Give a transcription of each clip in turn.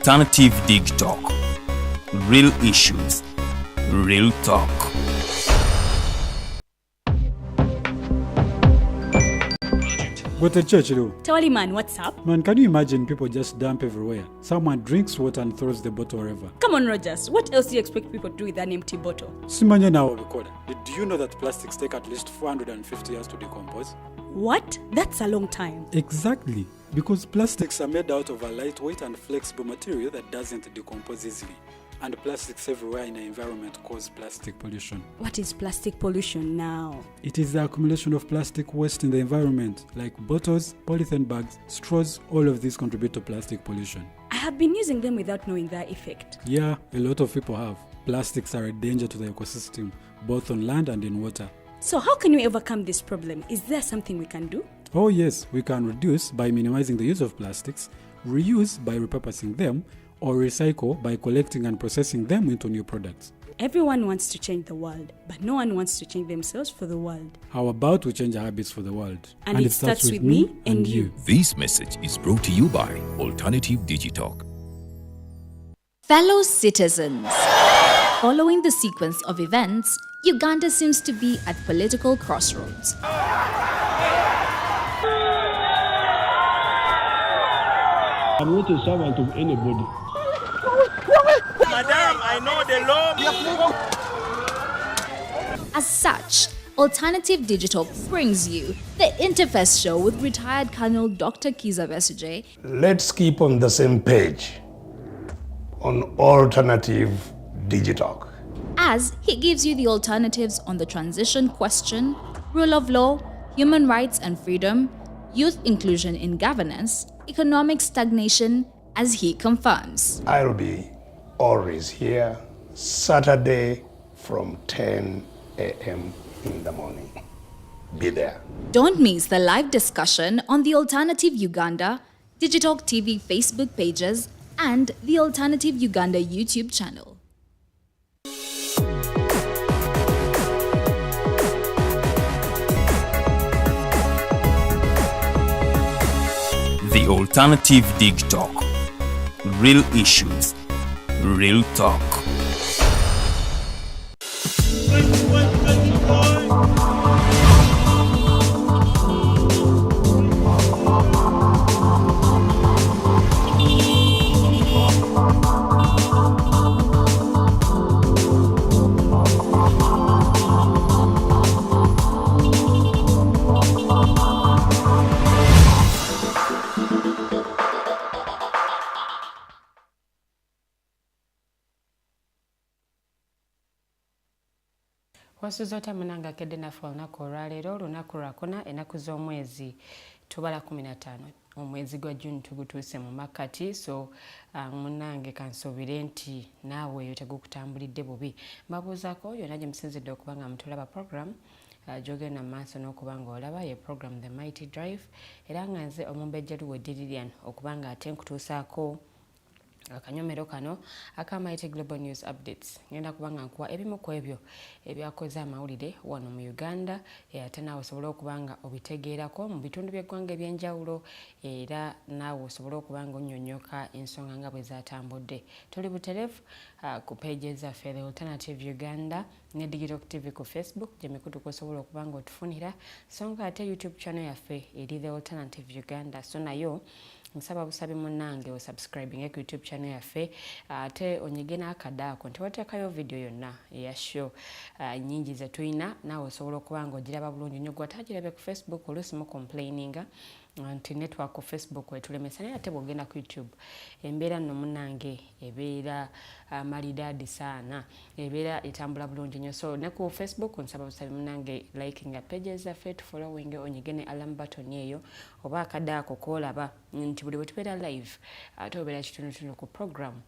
Alternative Digitalk. Real issues, real talk. Go to church, though. Tawali man, what's up? Man, can you imagine people just dump everywhere? Someone drinks water and throws the bottle wherever. Come on, Rogers. What else do you expect people to do with an empty bottle? Simanya now, recorder. Did you know that plastics take at least 450 years to decompose? What? That's a long time. Exactly. Because plastics are made out of a lightweight and flexible material that doesn't decompose easily. And plastics everywhere in the environment cause plastic pollution. What is plastic pollution now? It is the accumulation of plastic waste in the environment, like bottles, polythene bags, straws. All of these contribute to plastic pollution. I have been using them without knowing their effect. Yeah, a lot of people have. Plastics are a danger to the ecosystem, both on land and in water. So how can we overcome this problem? Is there something we can do? Oh yes, we can reduce by minimizing the use of plastics, reuse by repurposing them, or recycle by collecting and processing them into new products. Everyone wants to change the world, but no one wants to change themselves for the world. How about we change our habits for the world? And it starts with me and you. This message is brought to you by Alternative Digitalk. Fellow citizens, following the sequence of events, Uganda seems to be at political crossroads. I'm not a servant of anybody. Madam, I know the law. As such, Alternative Digital brings you the Interface Show with retired Colonel Dr. Kiza Besuje. Let's keep on the same page on Alternative Digitalk. As he gives you the alternatives on the transition question, rule of law, human rights and freedom, youth inclusion in governance, economic stagnation, as he confirms. I'll be always here, Saturday from 10 a.m. in the morning. Be there. Don't miss the live discussion on the Alternative Uganda, Digitalk TV Facebook pages, and the Alternative Uganda YouTube channel. The Alternative Digitalk. Real issues, real talk. Wasuzota munanga kedde nafa olunaku olwaleero olunaku lwakuna ennaku z'omwezi tubala 15 omwezi gwa June tugutuuse mu makati so munange kansobire nti naawe eyo tegukutambulidde bubi mbabuuzaako yonna gye musinzidde okuba nga mutulaba program gyogenda mu maaso n'okuba nga olaba ye program The Mighty Drive era nga nze omumbejjalu we Lilian okuba nga ate nkutuusaako akanyomero kano akamaite Global News Updates ngenda kubanga nkuwa ebimu ku ebyo ebyakoze amawulire wano mu Uganda ate naawe osobola okubanga obitegeerako mu bitundu by'eggwanga ebyenjawulo era naawe osobola okubanga onnyonnyoka ensonga nga bwe zaatambudde tuli buterefu ku page zaffe The Alternative Uganda ne Digitalk TV ku Facebook gye mikutu kosobola okubanga otufunira so nga ate YouTube channel yaffe eri The Alternative Uganda so nayo nsaba busabi munange o subscribing ku YouTube channel yaffe ate onyige n'akadaako nti wateekayo video yonna eya show nyingi ze tuyina naawe osobola okubanga ogiraba bulungi nnyo gwatagirabe ku Facebook oluusi mu complaininga nti network ku Facebook wetulemesa naye ate bw'ogenda ku YouTube embeera nno munange ebeera malidaadi saana ebeera etambula bulungi nnyo so ne ku Facebook nsaba busabi munange liking pages zaffe tufollowing onyige ne alarm button eyo oba akadaako koolaba nti buli bwe tubeera live ate obeera kitonotono ku program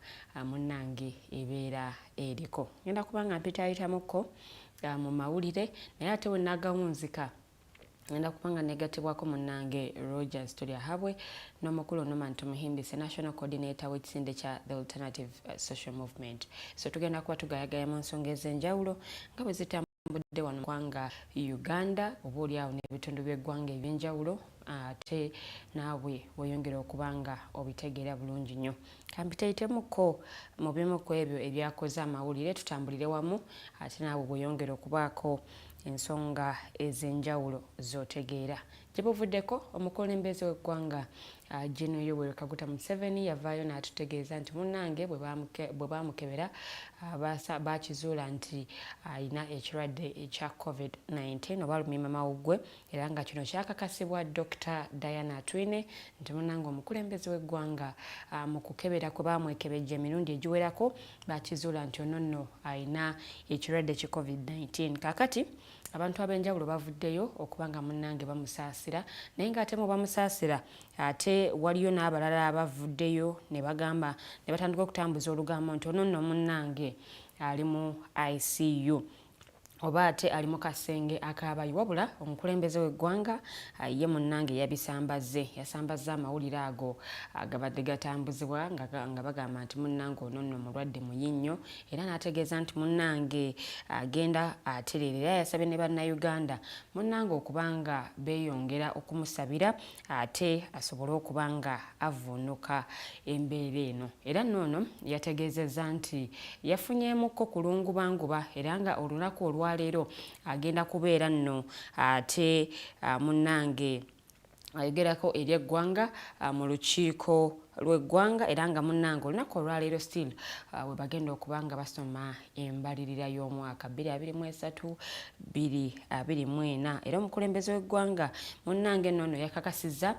munange ebeera eriko ngenda kubanga mpitayitamuko mu mawulire naye ate we nagawunzika ngenda kubanga negatibwako munange Rogers Toliahabwe n'omukulu Norman Tumuhimbise National Coordinator w'ekisinde kya The Alternative Social Movement so tugenda kuba tugayagaya mu nsonga ez'enjawulo nga bwe zitambudde tubadde wano ggwanga Uganda oba oliawo n'ebitundu by'eggwanga eby'enjawulo ate naawe weyongera okubanga obitegeera bulungi nnyo. Kampiteyitemuko mu bimu ku ebyo ebyakoze amawulire tutambulire wamu ate naawe weyongera okubaako ensonga ez'enjawulo z'otegeera. Gye buvuddeko omukulembeze w'eggwanga Gen. Yoweri Kaguta Museveni yavaayo n'atutegeeza nti munnange bwe baamukebera baakizuula nti alina ekirwadde ekya COVID-19 oba lumiimamawuggwe era nga kino kyakakasibwa Dr. Diana Atwine nti munnange omukulembeze w'eggwanga mu kukebera kwe baamwekebejja emirundi egiwerako baakizuula nti ono nno alina ekirwadde ki COVID-19. Kaakati abantu ab'enjawulo bavuddeyo okubanga munnange bamusaasira naye ng'ate mu bamusaasira ate waliyo n'abalala abavuddeyo ne bagamba ne batandika okutambuza olugambo nti ono nno munnange ali mu ICU oba ate ali mu kasenge akaabayi. Wabula omukulembeze w'eggwanga ye munnange yasambaza amawulire ago agabadde gatambuzibwa nga bagamba nti munnange ono nno mulwadde muyinnyo era n'ategeeza nti munnange agenda atereera era yasabye ne bannayuganda munnange okubanga beeyongera okumusabira ate asobole okubanga avvuunuka embeera eno. Era noono yategeezezza nti yafunyeemukko kulungubanguba era nga olunaku olwaleero agenda kubeera nno ate munnange ayogerako eri eggwanga mu lukiiko lw'eggwanga era nga munnange olunaku olwaleero still we bagenda okubanga basoma embalirira y'omwaka 2023-2024 era omukulembeze w'eggwanga munnange nno yakakasizza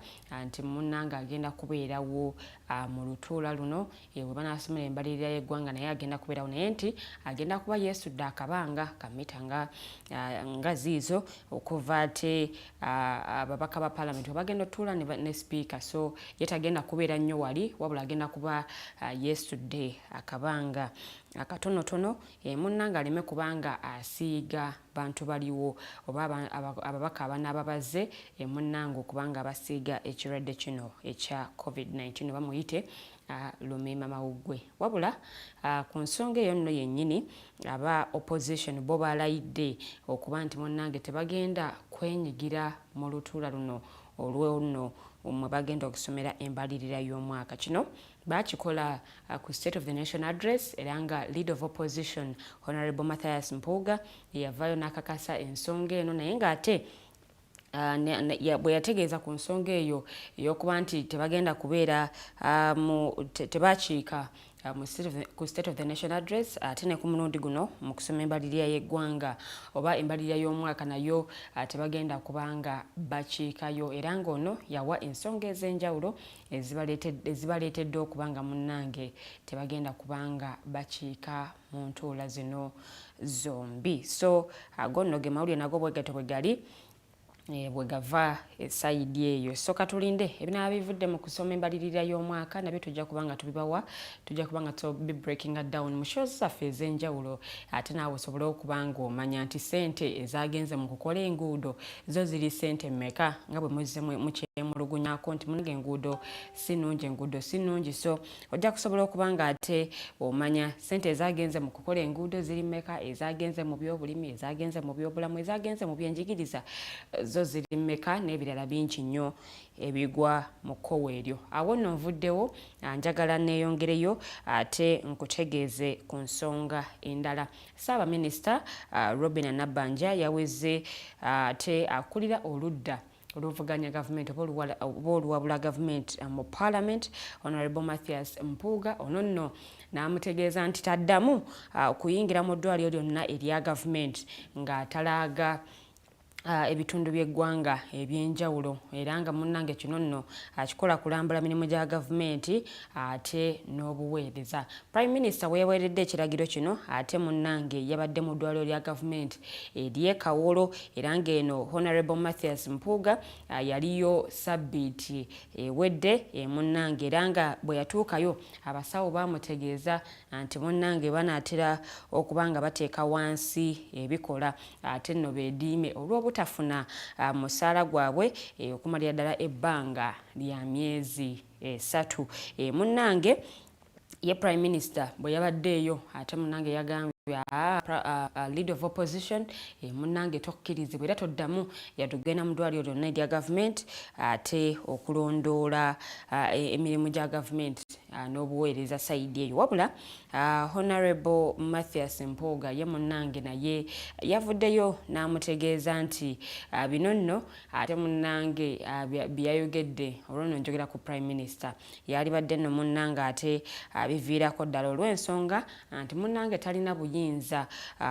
nti munnange agenda kubeerawo mu lutuula luno we banaasomera embalirira y'eggwanga naye agenda kubeerawo naye nti agenda kuba yeesudde akabanga kamita nga ziizo okuva ate ababaka ba paalamenti bagenda otuula ne sipiika so ye tagenda kubeera nnyo wabula agenda kuba yeesudde akabanga akatonotono munnange aleme kubanga asiiga bantu baliwo oba ababaka abanaaba bazze munnange okubanga abasiiga ekirwadde kino ekya COVID-19 oba muyite lumiimamawuggwe. Wabula ku nsonga eyo nno yennyini aba opposition bo balayidde okuba nti munnange tebagenda kwenyigira mu lutuula luno olw'ono mwe bagenda okusomera embalirira y'omwaka. Kino baakikola ku State of the Nation Address era nga Leader of Opposition Honorable Mathias Mpuuga yavaayo n'akakasa ensonga eno naye ng'ate bwe yategeeza ku nsonga eyo ey'okuba nti tebagenda kubeera tebakiika ku State of the Nation Address ate ne ku mulundi guno mu kusoma embalirira y'eggwanga oba embalirira y'omwaka nayo tebagenda kubanga bakiikayo era ng'ono yawa ensonga ez'enjawulo ezibaleetedde okubanga munnange tebagenda kubanga bakiika mu ntuula zino zombi. So ago nno ge mawulire nago bwegato bwe gali bwe gava esayidi eyo. So katulinde ebinaaba bivudde mu kusoma embalirira y'omwaka nabyo tujja kubanga tubibawa, tujja kubanga tubi breaking down mu shows zaffe ez'enjawulo ate naawe osobole okubanga omanya nti ssente ezagenze mu kukola enguudo zo ziri ssente mmeka nga bwe muzze mukyemulugunyako nti munnange enguudo si nnungi so ojja kusobola okubanga ate omanya ssente ezagenze mu kukola enguudo ziri mmeka, ezagenze mu byobulimi, ezagenze mu byobulamu, ezagenze mu byenjigiriza zo ziri mmeka n'ebirala bingi nnyo ebigwa mu kkowe eryo. Awo nno nvuddewo njagala neeyongereyo ate nkutegeeze ku nsonga endala. Ssaabaminisita Robin Nabbanja yaweze ate akulira oludda oluvuganya gavumenti oba oluwabula gavumenti mu Parliament Honorable Mathias Mpuuga ono nno n'amutegeeza nti taddamu kuyingira mu ddwaliro lyonna erya gavumenti ng'atalaaga ebitundu by'eggwanga ebyenjawulo era nga munnange kino nno akikola kulambula mirimu gya gavumenti ate n'obuweereza. Prime Minister weeweeredde ekiragiro kino ate munnange yabadde mu ddwaliro lya gavumenti ery'e Kawolo era ng'eno Honorable Mathias Mpuuga yaliyo sabbiiti ewedde munnange era nga bwe yatuukayo abasawo baamutegeeza nti munnange banaatera okubanga bateeka wansi ebikola ate nno beediime olw'obutafuna musaala gwabwe okumalira ddala ebbanga lya myezi 3. Munnange ye Prime Minister bwe yabaddeeyo ate munnange yagambye leader of opposition munnange tokkirizibwa era toddamu yatugenda mu ddwaliro lyonna erya gavumenti ate okulondoola emirimu gya gavumenti n'obuweereza sayidi eyo wabula Honorable Mathias Mpuuga ye munnange naye yavuddeyo n'amutegeeza nti bino nno ate munnange byayogedde olwono njogera ku Prime Minister yali badde nno munnange ate biviirako ddala olw'ensonga nti munnange talina buyinza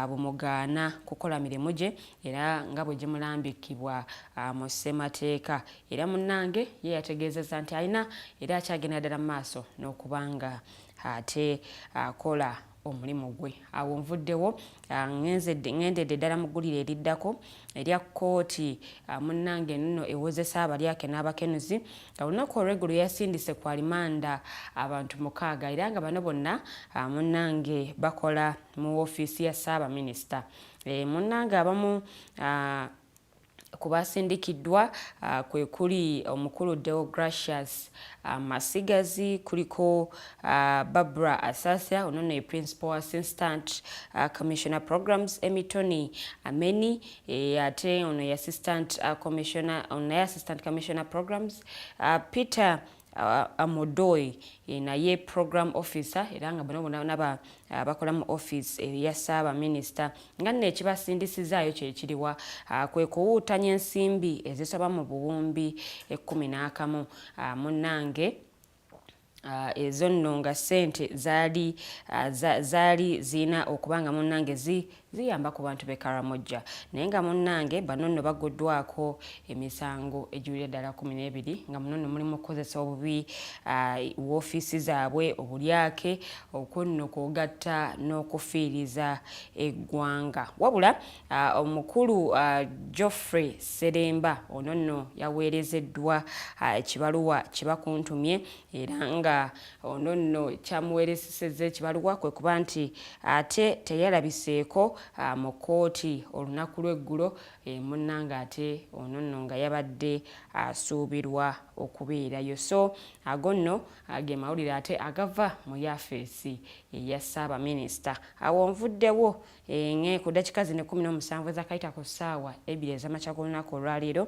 bumugaana kukola mirimu gye era nga bwe gimulambikibwa mu ssemateeka era munnange ye yategeezezza nti alina era akyagenda ddala mu maaso n'okubanga ate akola omulimu gwe. Awo nvuddewo ngendedde ddala mu ggulire eriddako erya kkooti munnange nno ewozesa abalyake n'abakenuzi olunaku olw'eggulu yasindise ku alimanda abantu 6 era nga bano bonna munnange bakola mu woofiisi ya Ssaabaminisita. Munnange abamu kubasindikiddwa kwe kuli omukulu Deogracius Masigazi, kuliko Barbara Asasya ono ne Principal Assistant Commissioner Programs, Emitoni Ameni ate ono Assistant Commissioner Programs, Peter Amodoi naye program officer era nga bano bonna bakola mu office ya Ssaabaminisita nga nno ekibasindisizaayo kye kiriwa kwe kuwuutanya ensimbi ezisaba mu buwumbi 11 munnange ezo nno nga ssente zaali zina okubanga munnange ziyamba ku bantu b'e Karamoja naye nga munnange bano nno baguddwako emisango egiwera ddala 12 nga muno nno mulimu okukozesa obubi woofiisi zaabwe obulyake okwo nno kwogatta n'okufiiriza eggwanga wabula omukulu Geoffrey Seremba ono nno yaweerezeddwa ekibaluwa kibakuntumye era nga ono nno kyamuweerezesezza ekibaluwa kwe kuba nti ate teyalabiseeko mu kkooti olunaku lw'eggulo munnange ate ono nno nga yabadde asuubirwa okubeerayo so ago nno ge mawulire ate agava mu yafeesi eya Ssaabaminisita. Awo nvuddewo ku dakika zino 17 ezakayita ku ssaawa 2 ez'amakya g'olunaku olwaleero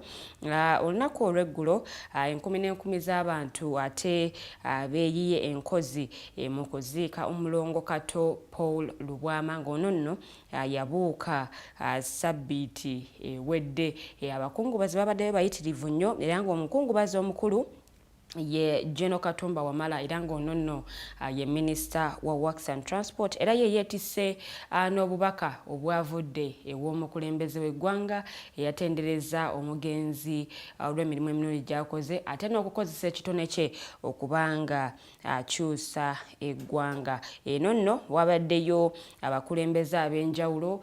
olunaku olw'eggulo enkumi n'enkumi z'abantu ate beeyiye enkozi mu kuziika omulongo Kato Paul Lubwama ng'ono nno yabuuka sabbiiti ewedde abakungubazi babaddeyo bayitirivu nnyo era ng'omukungubazi omukulu ye General Katumba Wamala era ng'ono nno ye Minister wa Works and Transport era ye yeetisse n'obubaka obwavudde ew'omukulembeze w'eggwanga eyatendereza omugenzi olw'emirimu eminene gy'akoze ate n'okukozesa ekitone kye okubanga akyusa eggwanga. Eno nno wabaddeyo abakulembeze ab'enjawulo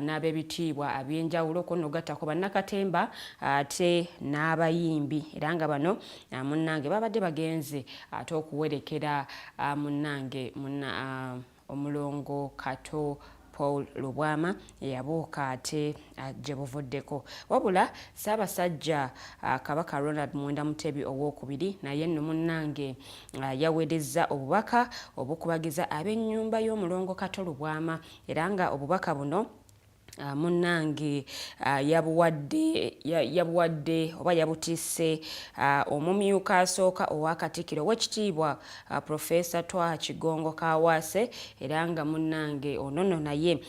n'ab'ebitiibwa ab'enjawulo ko nno gattako bannakatemba ate n'abayimbi era nga bano munnange babadde bagenze ate okuwerekera munnange omulongo Kato Paul Lubwama yabuuka ate gye buvuddeko wabula Ssaabasajja Kabaka Ronald Mwenda Mutebi owookubiri naye nno munnange yaweerezza obubaka obukubagiza ab'ennyumba y'omulongo Kato Lubwama era nga obubaka buno munnange yabuwadde oba yabutisse omumyuka asooka owa Katikkiro Oweekitiibwa Professor Tooci Kawaase era nga munnange ono nno naye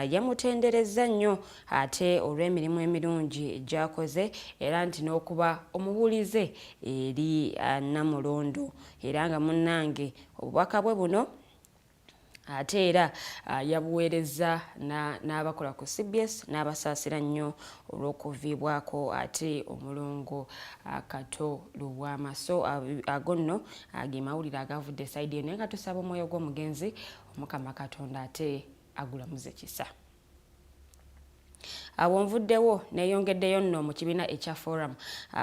yamutenderezza nnyo ate olw'emirimu emirungi gy'akoze era nti n'okuba omubuulize eri Namulondo era nga munnange obubaka bwe buno ate era yabuweereza n'abakola ku CBS n'abasaasira nnyo olw'okuviibwako ate omulongo Kato Lubwama so ago nno ge mawulire agavudde sayidi eno naye nga tusaba omwoyo gw'omugenzi Omukama Katonda ate agulamuze kisa. Awo nvuddewo neeyongeddeyo nno mu kibiina ekya Forum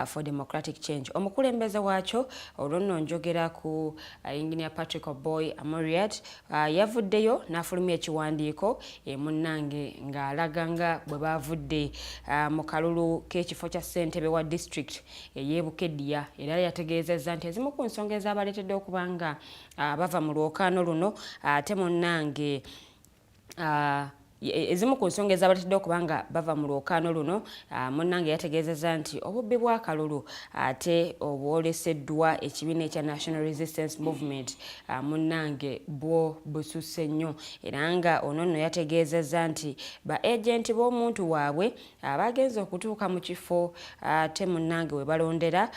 for Democratic Change omukulembeze waakyo olwo nno njogera ku Engineer Patrick Oboy Amuriat yavuddeyo n'afulumya ekiwandiiko munnange ng'alaga nga bwe baavudde mu kalulu k'ekifo kya ssentebe wa district ey'e Bukedya era yategeezezza nti ezimu ku nsonga ezabaleetedde okuba nga bava mu lwokaano luno ate munnange ezimu ku nsonga ezabatidde okubanga bava mu lwokaano luno munnange yategeezezza nti obubbi bw'akalulu ate obwoleseddwa ekibiina ekya National Resistance Movement munnange bwo bususse nnyo era nga ono nno yategeezezza nti ba agenti b'omuntu waabwe bagenze okutuuka mu kifo ate munnange we balondera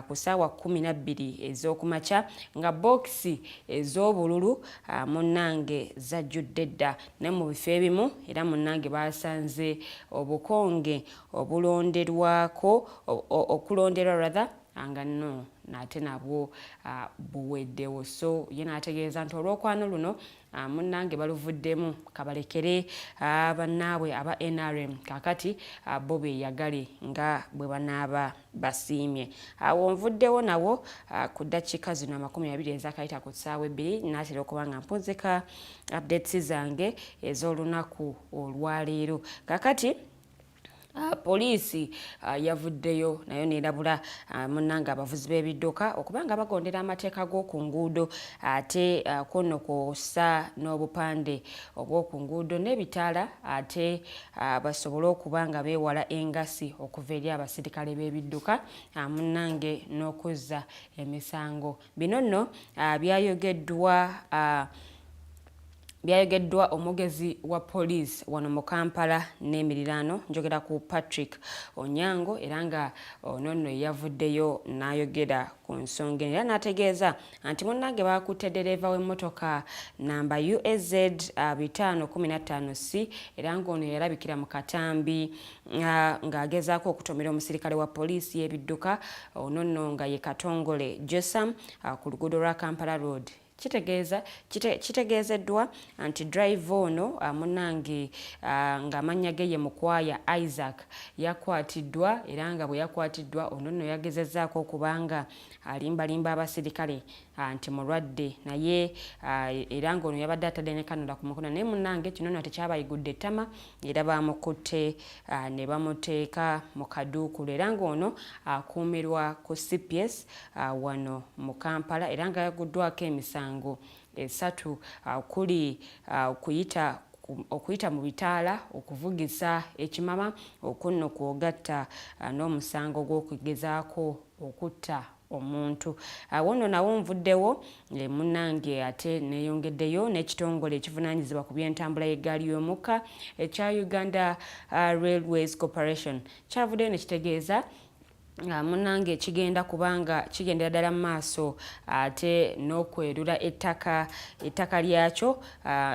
ku ssaawa 12 ez'okumakya nga bookisi ez'obululu munnange zajjudde dda ne mu bifo ebimu era munnange basanze obukonge obulonderwako okulonderwa rather nga no nate nabwo buweddewo so ye n'ategeeza nti olw'okwano luno munnange baluvuddemu kabalekere bannaabwe aba NRM kakati bo beeyagale nga bwe banaaba basiimye awo nvuddewo nawo ku ddakiika zino 20 ezakayita ku ssaawa 2 naatera okuba nga mpunzika updates zange ez'olunaku olwaleero kakati poliisi yavuddeyo nayo neerabula munnange abavuzi b'ebidduka okubanga bagondera amateeka g'oku nguudo ate kono kwossa n'obupande obw'oku nguudo n'ebitaala ate basobole okubanga beewala engasi okuva eri abasirikale b'ebidduka munnange n'okuzza emisango bino nno byayogeddwa omugezi wa poliisi wano mu Kampala n'emiriraano njogera ku Patrick Onyango era nga ono nno yavuddeyo n'ayogera ku nsonga era n'ategeeza nti munnange bakutte ddereeva w'emmotoka namba USZ 515C era ng'ono yalabikira mu katambi ng'agezaako okutomera omusirikale wa poliisi y'ebidduka ono nno nga ye Katongole Josam ku luguudo lwa Kampala Road kitegeezeddwa nti drive ono munnange ng'amannya ge ye Mukwaya Isaac yakwatiddwa era nga bwe yakwatiddwa ono nno yagezezzaako okubanga alimbalimba abasirikale nti mulwadde naye era ng'ono yabadde atadde ne kanula ku mukono naye munnange kino nno tekyabayigudde ettama era bamukutte ne bamuteeka mu kaduukulu era ng'ono akuumirwa ku CPS wano mu Kampala era nga yaguddwako emisango 3 okuli okuyita mu bitaala okuvugisa ekimama okunno kwogatta n'omusango gw'okugezaako okutta omuntu awo nno nawo nvuddewo munnange ate neeyongeddeyo n'ekitongole ekivunaanyizibwa ku by'entambula y'eggaali y'omukka ekya Uganda Railways Corporation kyavuddeyo ne kitegeeza munnange kigenda kubanga kigendera ddala mu maaso ate n'okwerula ettaka lyakyo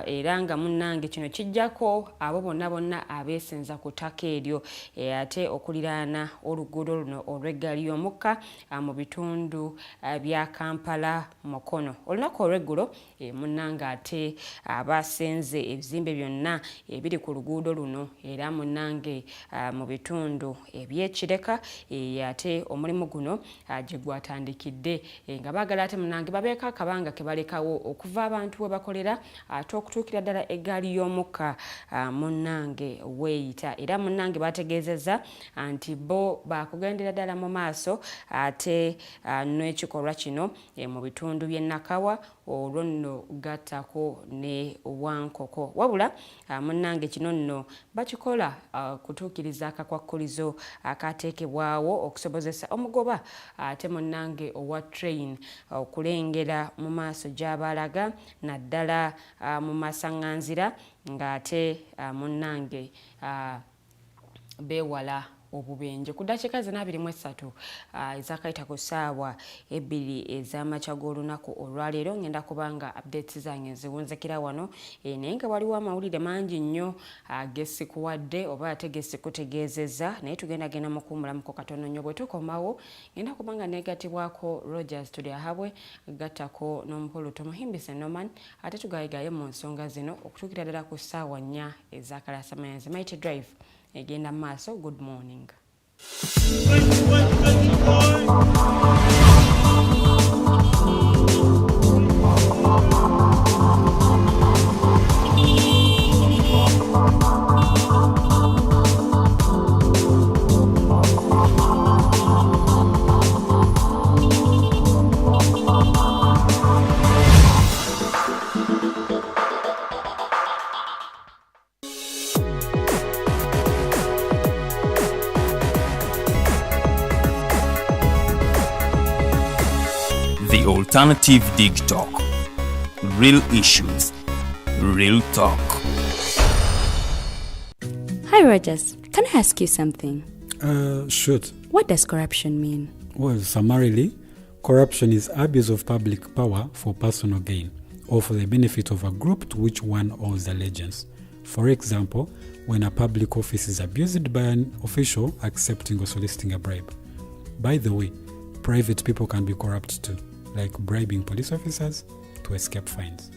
era nga munnange kino kijjako abo bonna abeesenza ku ttaka eryo ate okuliraana oluguudo luno olw'eggaali y'omukka mu bitundu bya Kampala Mukono olunaku olw'eggulo munnange ate abasenze ebizimbe byonna ebiri ku luguudo luno era munnange mu bitundu eby'ekireka ate omulimu guno gye gwatandikidde nga baagala ate munnange babeeko akabanga ke balekawo okuva abantu we bakolera ate okutuukira ddala eggaali y'omukka munnange weeyita era munnange bategeezezza nti bo baakugendera ddala mu maaso ate n'ekikolwa kino mu bitundu by'e Nakawa olwo nno gattako ne Wankoko wabula munnange kino nno bakikola kutuukiriza akakwakkulizo akateekebwawo okusobozesa omugoba ate munnange owa train okulengera mu maaso gy'abalaga naddala mu masaŋŋanzira ng'ate munnange beewala obubenje ku ddakiika 23 ezakayita ku ssaawa 2 ez'amakya g'olunaku olwaleero ngenda kubanga updates zange nziwunzikira wano naye nga waliwo amawulire mangi nnyo gesikuwadde oba ate gesikutegeezezza naye tugendagenda mukuwumulamuko katono nnyo bwe tukomawo ngenda kubanga neegattibwako Rogers tulyahabwe gattako n'omukulu Tumuhimbise Norman ate tugayigaye mu nsonga zino okutuukira ddala ku ssaawa 4 ez'akalasamayanzi Mighty Drive egenda maaso. Good morning. Alternative Digitalk. Real issues, real talk. Hi, Rogers. Can I ask you something? Shoot. What does corruption mean? Well, summarily, corruption is abuse of public power for personal gain or for the benefit of a group to which one owes allegiance. For example, when a public office is abused by an official accepting or soliciting a bribe. By the way, private people can be corrupt too, like bribing police officers to escape fines.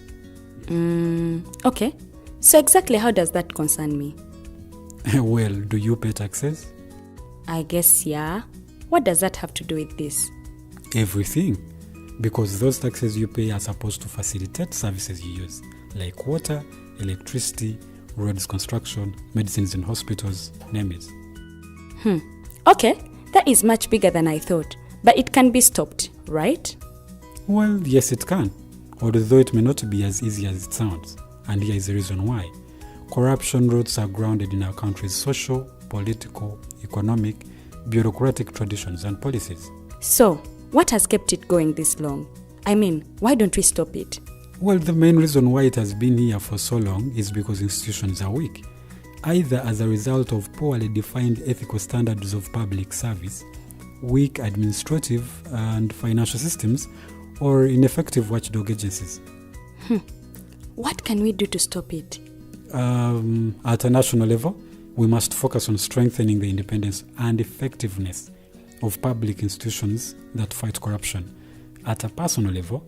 Okay. So exactly how does that concern me? Well, do you pay taxes? I guess, yeah. What does that have to do with this? Everything. Because those taxes you pay are supposed to facilitate services you use, like water, electricity, roads construction, medicines in hospitals, name it. Okay, that is much bigger than I thought. But it can be stopped, right? Well, yes, it can. Although it may not be as easy as it sounds. And here is the reason why. Corruption roots are grounded in our country's social, political, economic, bureaucratic traditions and policies. So, what has kept it going this long? I mean, why don't we stop it? Well, the main reason why it has been here for so long is because institutions are weak, either as a result of poorly defined ethical standards of public service, weak administrative and financial systems, or ineffective watchdog agencies. What can we do to stop it? At a national level, we must focus on strengthening the independence and effectiveness of public institutions that fight corruption. At a personal level,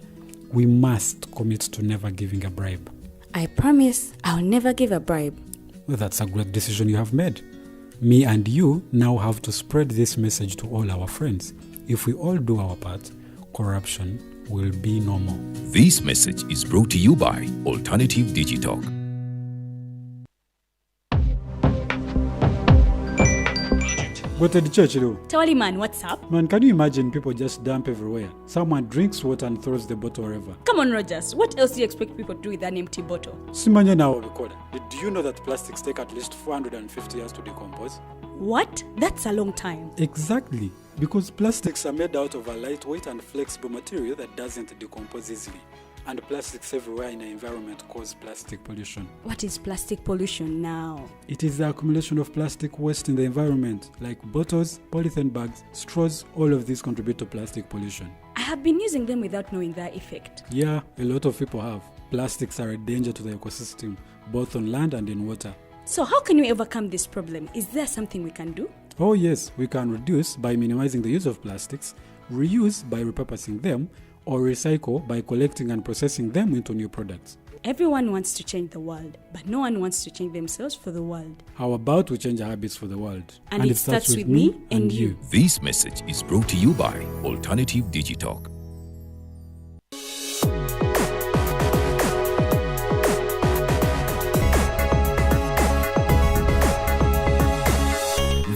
we must commit to never giving a bribe. I promise I'll never give a bribe. Well, that's a great decision you have made. Me and you now have to spread this message to all our friends. If we all do our part, corruption will be no more. This message is brought to you by Alternative Digitalk. Go to the church, though. Tawali man, what's up? Man, can you imagine people just dump everywhere? Someone drinks water and throws the bottle wherever. Come on, Rogers. What else do you expect people to do with an empty bottle? Simanya now, recorder. Did you know that plastics take at least 450 years to decompose? What? That's a long time. Exactly. Because plastics are made out of a lightweight and flexible material that doesn't decompose easily. And plastics everywhere in the environment cause plastic pollution. What is plastic pollution now? It is the accumulation of plastic waste in the environment, like bottles, polythene bags, straws. All of these contribute to plastic pollution. I have been using them without knowing their effect. Yeah, a lot of people have. Plastics are a danger to the ecosystem, both on land and in water. So how can we overcome this problem? Is there something we can do? Oh yes, we can reduce by minimizing the use of plastics, reuse by repurposing them, or recycle by collecting and processing them into new products. Everyone wants to change the world, but no one wants to change themselves for the world. How about we change our habits for the world? And it starts with me and you. This message is brought to you by Alternative Digitalk.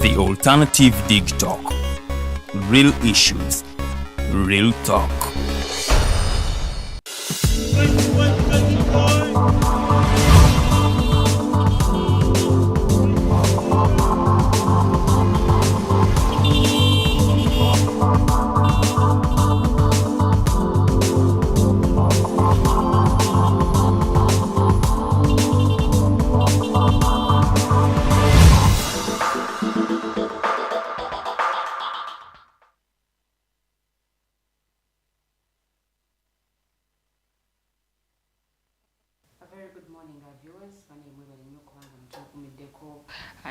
The Alternative Digitalk. Real issues, real talk.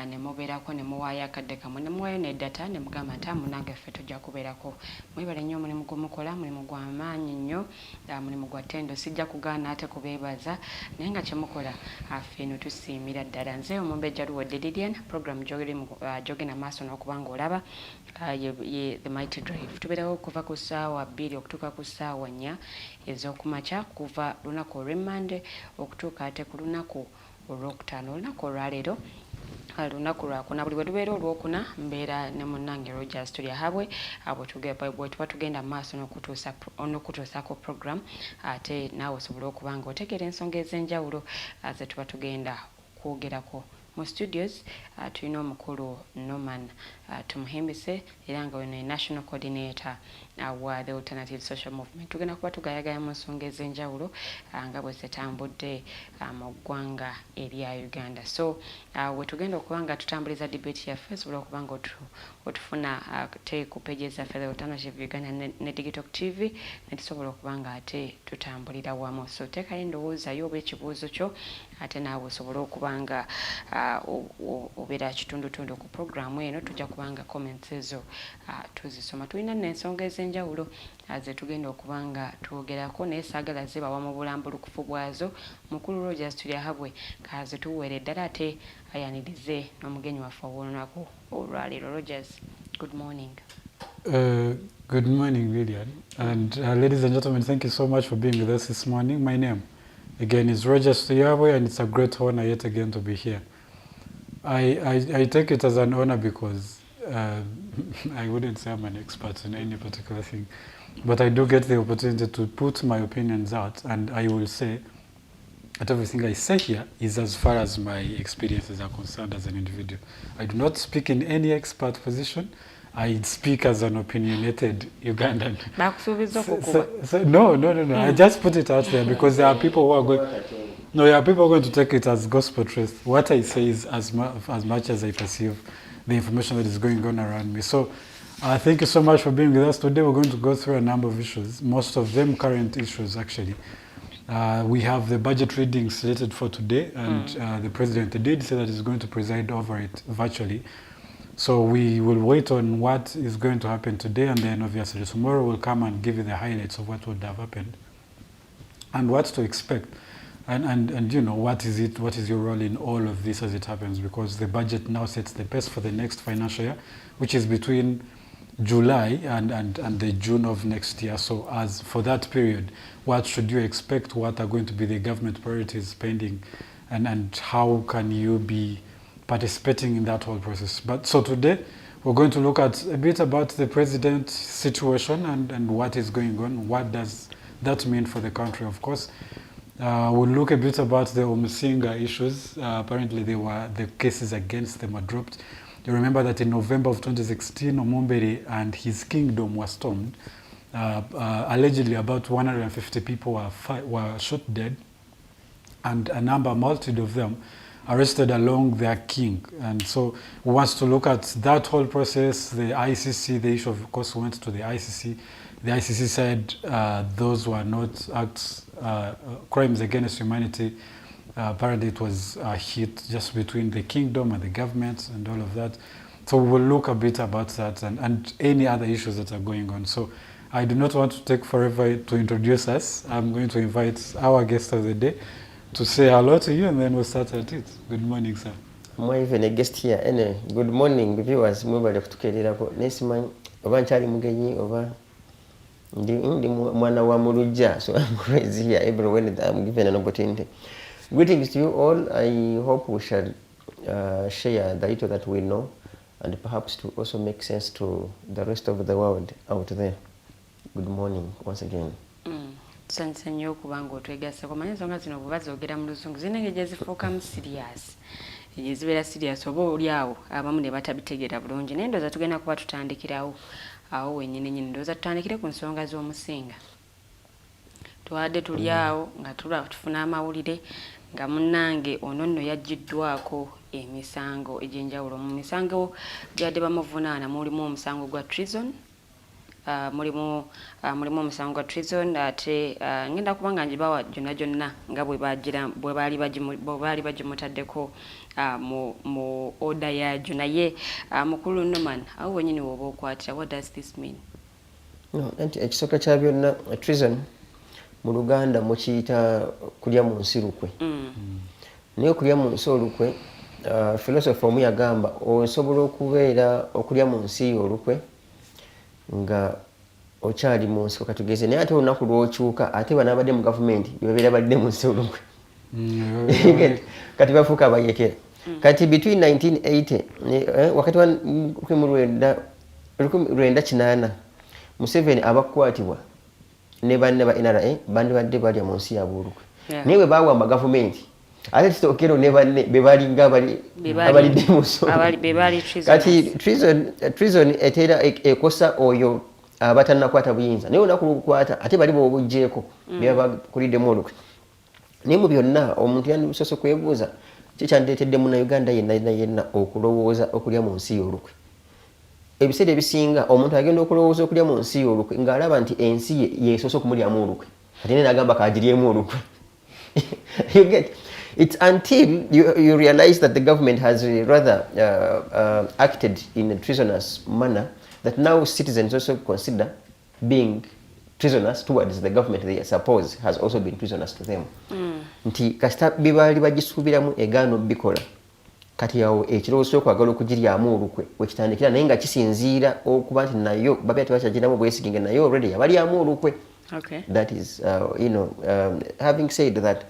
ne mubeerako ne muwaayo akadde kamwe ne muwaayo n'eddata ne mugamba nti munange ffe tujja kubeerako. Mwebale nnyo omulimu gwe mukola, mulimu gwa maanyi nnyo, mulimu gwa ttendo. Sijja kugaana ate kubeebaza naye nga kye mukola ffe eno tusiimira ddala. Nze Omumbejja Luwodde Lilian, program jogenda maaso n'okuba ng'olaba ye The Mighty Drive. Tubeerawo okuva ku ssaawa 2 okutuuka ku ssaawa 4 ez'okumakya, kuva lunaku olw'Emmande okutuuka ate ku lunaku olwokutaano. Olunaku olwaleero lunaku lwakuna, buli bwe lubeera olwokuna mbeera ne munnange Rogers tuli ahabwe bwe tuba tugenda mu maaso n'okutuusaako program, ate naawe osobola okuba nga otegeera ensonga ez'enjawulo ze tuba tugenda kwogerako mu studios tulina omukulu Norman Tumuhimbise era nga weno national coordinator wa the Alternative Social Movement. Tugenda kuba tugayagaya mu nsonga ez'enjawulo nga bwe zitambudde mu ggwanga erya Uganda. So we tugenda okuba nga tutambuliza debate yaffe sobola okuba nga otufuna ate ku page zaffe the Alternative Uganda ne Digitalk TV ne tusobola okuba nga ate tutambulira wamu. So teekayo endowooza yo oba ekibuuzo kyo ate naawe osobola okuba nga obeera kitundutundu ku programu eno. Tujja kubanga comments ezo tuzisoma. Tulina n'ensonga ez'enjawulo ze tugenda okuba nga twogerako naye saagala zibawa mu bulambulukufu bwazo. Mukulu Rogers tuli ahabwe kaze tuweere eddala ate ayanirize n'omugenyi waffe ow'olunaku olwaleero. Rogers, good morning. Good morning, Lillian. And ladies and gentlemen, thank you so much for being with us this morning. My name, again, is Rogers Tuyabwe, and it's a great honor yet again to be here. I take it as an honor because I wouldn't say I'm an expert in any particular thing, but I do get the opportunity to put my opinions out, and I will say that everything I say here is as far as my experiences are concerned as an individual. I do not speak in any expert position. I speak as an opinionated Ugandan. No. I just put it out there because there are people who are going. No, there are people going to take it as gospel truth. What I say is as much as I perceive the information that is going on around me. So, thank you so much for being with us today. We're going to go through a number of issues, most of them current issues actually. We have the budget reading slated for today, and the president did say that he's going to preside over it virtually. So we will wait on what is going to happen today, and then obviously tomorrow we'll come and give you the highlights of what would have happened and what to expect. And you know, what is your role in all of this as it happens, because the budget now sets the pace for the next financial year, which is between July and the June of next year. So as for that period, what should you expect? What are going to be the government priorities pending, and how can you be participating in that whole process? But so today we're going to look at a bit about the president's situation and what is going on. What does that mean for the country? Of course, we'll look a bit about the Omusinga issues. Apparently the cases against them were dropped. You remember that in November of 2016, Omumbere and his kingdom were stormed. Allegedly about 150 people were shot dead, and a multitude of them arrested along their king. And so we want to look at that whole process. The ICC, the issue of course went to the ICC. The ICC said those were not acts, crimes against humanity. Apparently it was a hit just between the kingdom and the government and all of that. So we will look a bit about that and any other issues that are going on. So I do not want to take forever to introduce us. I'm going to invite our guest of the day to say hello to you, and then we'll start at it. Good morning, sir. I'm even a guest here. Anyway, good morning, viewers. Mobile of Tukelirako. Next month, Obanchari Mugenyi over the Mwana wa Muruja. So I'm crazy here every Wednesday. I'm given an opportunity. Greetings to you all. I hope we shall share the little that we know, and perhaps to also make sense to the rest of the world out there. Good morning once again. Tusanyusa nnyo okuba ng'otwegase kumanya ensonga zino bwe bazoogera mu luzungu zirina engeri gye zifuukamu serious, gye zibeera serious oba oli awo abamu ne batabitegeera bulungi. Naye ndowooza tugenda kuba tutandikirawo awo wennyini nnyini. Ndowooza tutandikire ku nsonga z'Omusinga. Twadde tuli awo nga tufuna amawulire nga munnange ono nno yajjidwako emisango egy'enjawulo. Mu misango gyadde bamuvunaana mulimu omusango gwa treason, mulimu omusango gwa treason, ate ngenda kuba nga ngibawa gyonna nga bwe baali bagimutaddeko mu order yagyo. Naye mukulu Norman, awo wennyini woba okwatira, what does this mean? No, ekisooka kya byonna treason mu Luganda mukiyita kulya mu nsi lukwe. Naye okulya mu nsi olukwe, philosopher omu yagamba osobola okubeera okulya mu nsi olukwe nga okyali mu nsi katugeze, naye ate olunaku lw'okyuka ate banaabadde mu gavumenti bebabeera badde mu nsi olukwe. Kati bafuuka abayekera. Kati between 1980 wakati wa 1998 Museveni abakwatibwa ne banne ba NRA bandibadde balya mu nsi yaabwe olukwe. Naye bwe baawamba gavumenti ate kitokero ne banne bebalinga abalidde muso kati treason etera ekosa oyo abatannakwata buyinza naye olunaku lukukwata ate bali bobugjeeko bebakuliddemu olukwe naye mu byonna omuntu yandisoose kwebuuza kikyandireetedde munnauganda yenna okulowooza okulya mu nsi y'olukwe ebiseera ebisinga omuntu agenda okulowooza okulya mu nsi y'olukwe ng'alaba nti ensi ye yeesoose okumulyamu olukwe ate ne nagamba kagiryemu olukwe you get it's until you realize that the government has rather acted in a treasonous manner that now citizens also consider being treasonous towards the government they suppose has also been treasonous to them. Nti kasita bibali bagisuubiramu egaano bikola kati yawo ekirowoozo okwagala okugiryamu olukwe wekitandikira naye nga kisinziira okuba nti nayo babya tebakyagiramu bwesiginge nayo already yabalyamu olukwe. That is having said that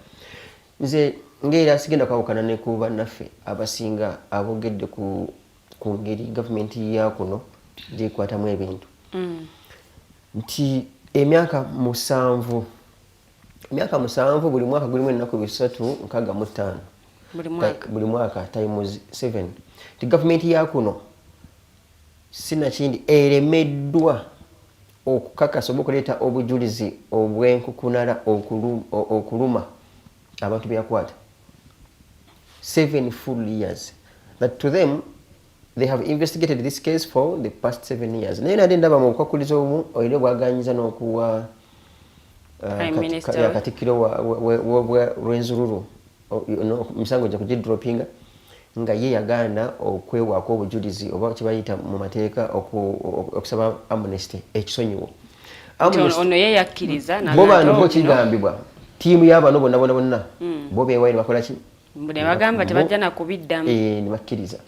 nze ngera sigenda kwawukana ne ku bannaffe abasinga abogedde ku ngeri gavumenti ya kuno gyekwatamu ebintu nti emyaka musanvu buli mwaka gulimu ennaku 365 buli mwaka times 7 nti gavumenti ya kuno sinakindi eremeddwa okukakasa oba okuleeta obujulizi obwenkukunala okuluma abantu byakwata 7 full years that to them they have investigated this case for the past 7 years. Naye nade ndaba mu bukwakkulizo obumu oyina bwaganyiza n'okuwa Katikkiro wa Rwenzururu Emisango gya kugidropinga nga ye yagaana okwewaako obujulizi oba kibayita mu mateeka okusaba amnesty ekisonyiwo. Ono ye yakkiriza bo bano bo kigambibwa tiimu y'abano bonna bo beewayo ne bakola ki ne bagamba tebajja na kubiddamu ne bakkiriza.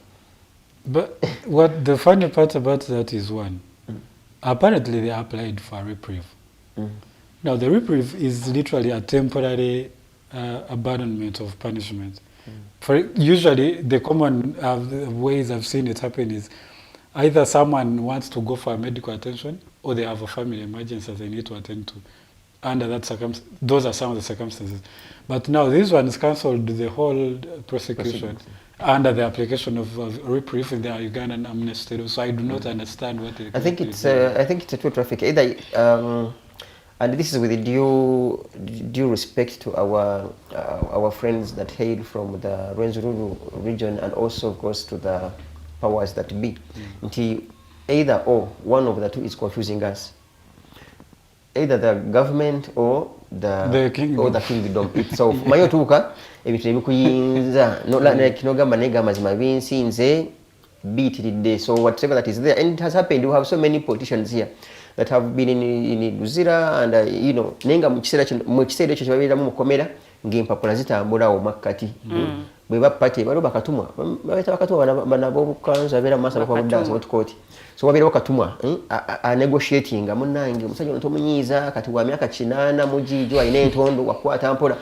But what the funny part about that is one, apparently they applied for a reprieve. Now the reprieve is literally a temporary abandonment of punishment. Usually the common ways I've seen it happen is either someone wants to go for medical attention or they have a family emergency that they need to attend to. Under that those are some of the circumstances. But now this one is cancelled the whole prosecution. Under the application of reprieve in the Ugandan amnesty, so I do not understand what. I think it's a true traffic. Either, and this is with the due respect to our friends that hail from the Rwenzururu region, and also of course to the powers that be. Until either or one of the two is confusing us. Either the government or the kingdom itself. Mayo tuka ebintu ebikuyinza kinogamba naye gamazima binsinze biitiridde. So whatever that is there, and it has happened. We have so many politicians here that have been in Luzira and naye nga mu kiseera ekyo kyebabeeramu mukomera ng'empapula zitambulawo makkati bwe bapate balo bakatumwa babeeta bakatumwa banab'obukanzu abeera mu maaso abakwabudansi otukooti so wabeerawo katumwa anegotiatinga munnange omusajja ono tomunyiiza kati wa myaka 8 mugiijo alina entondo wakwata mpola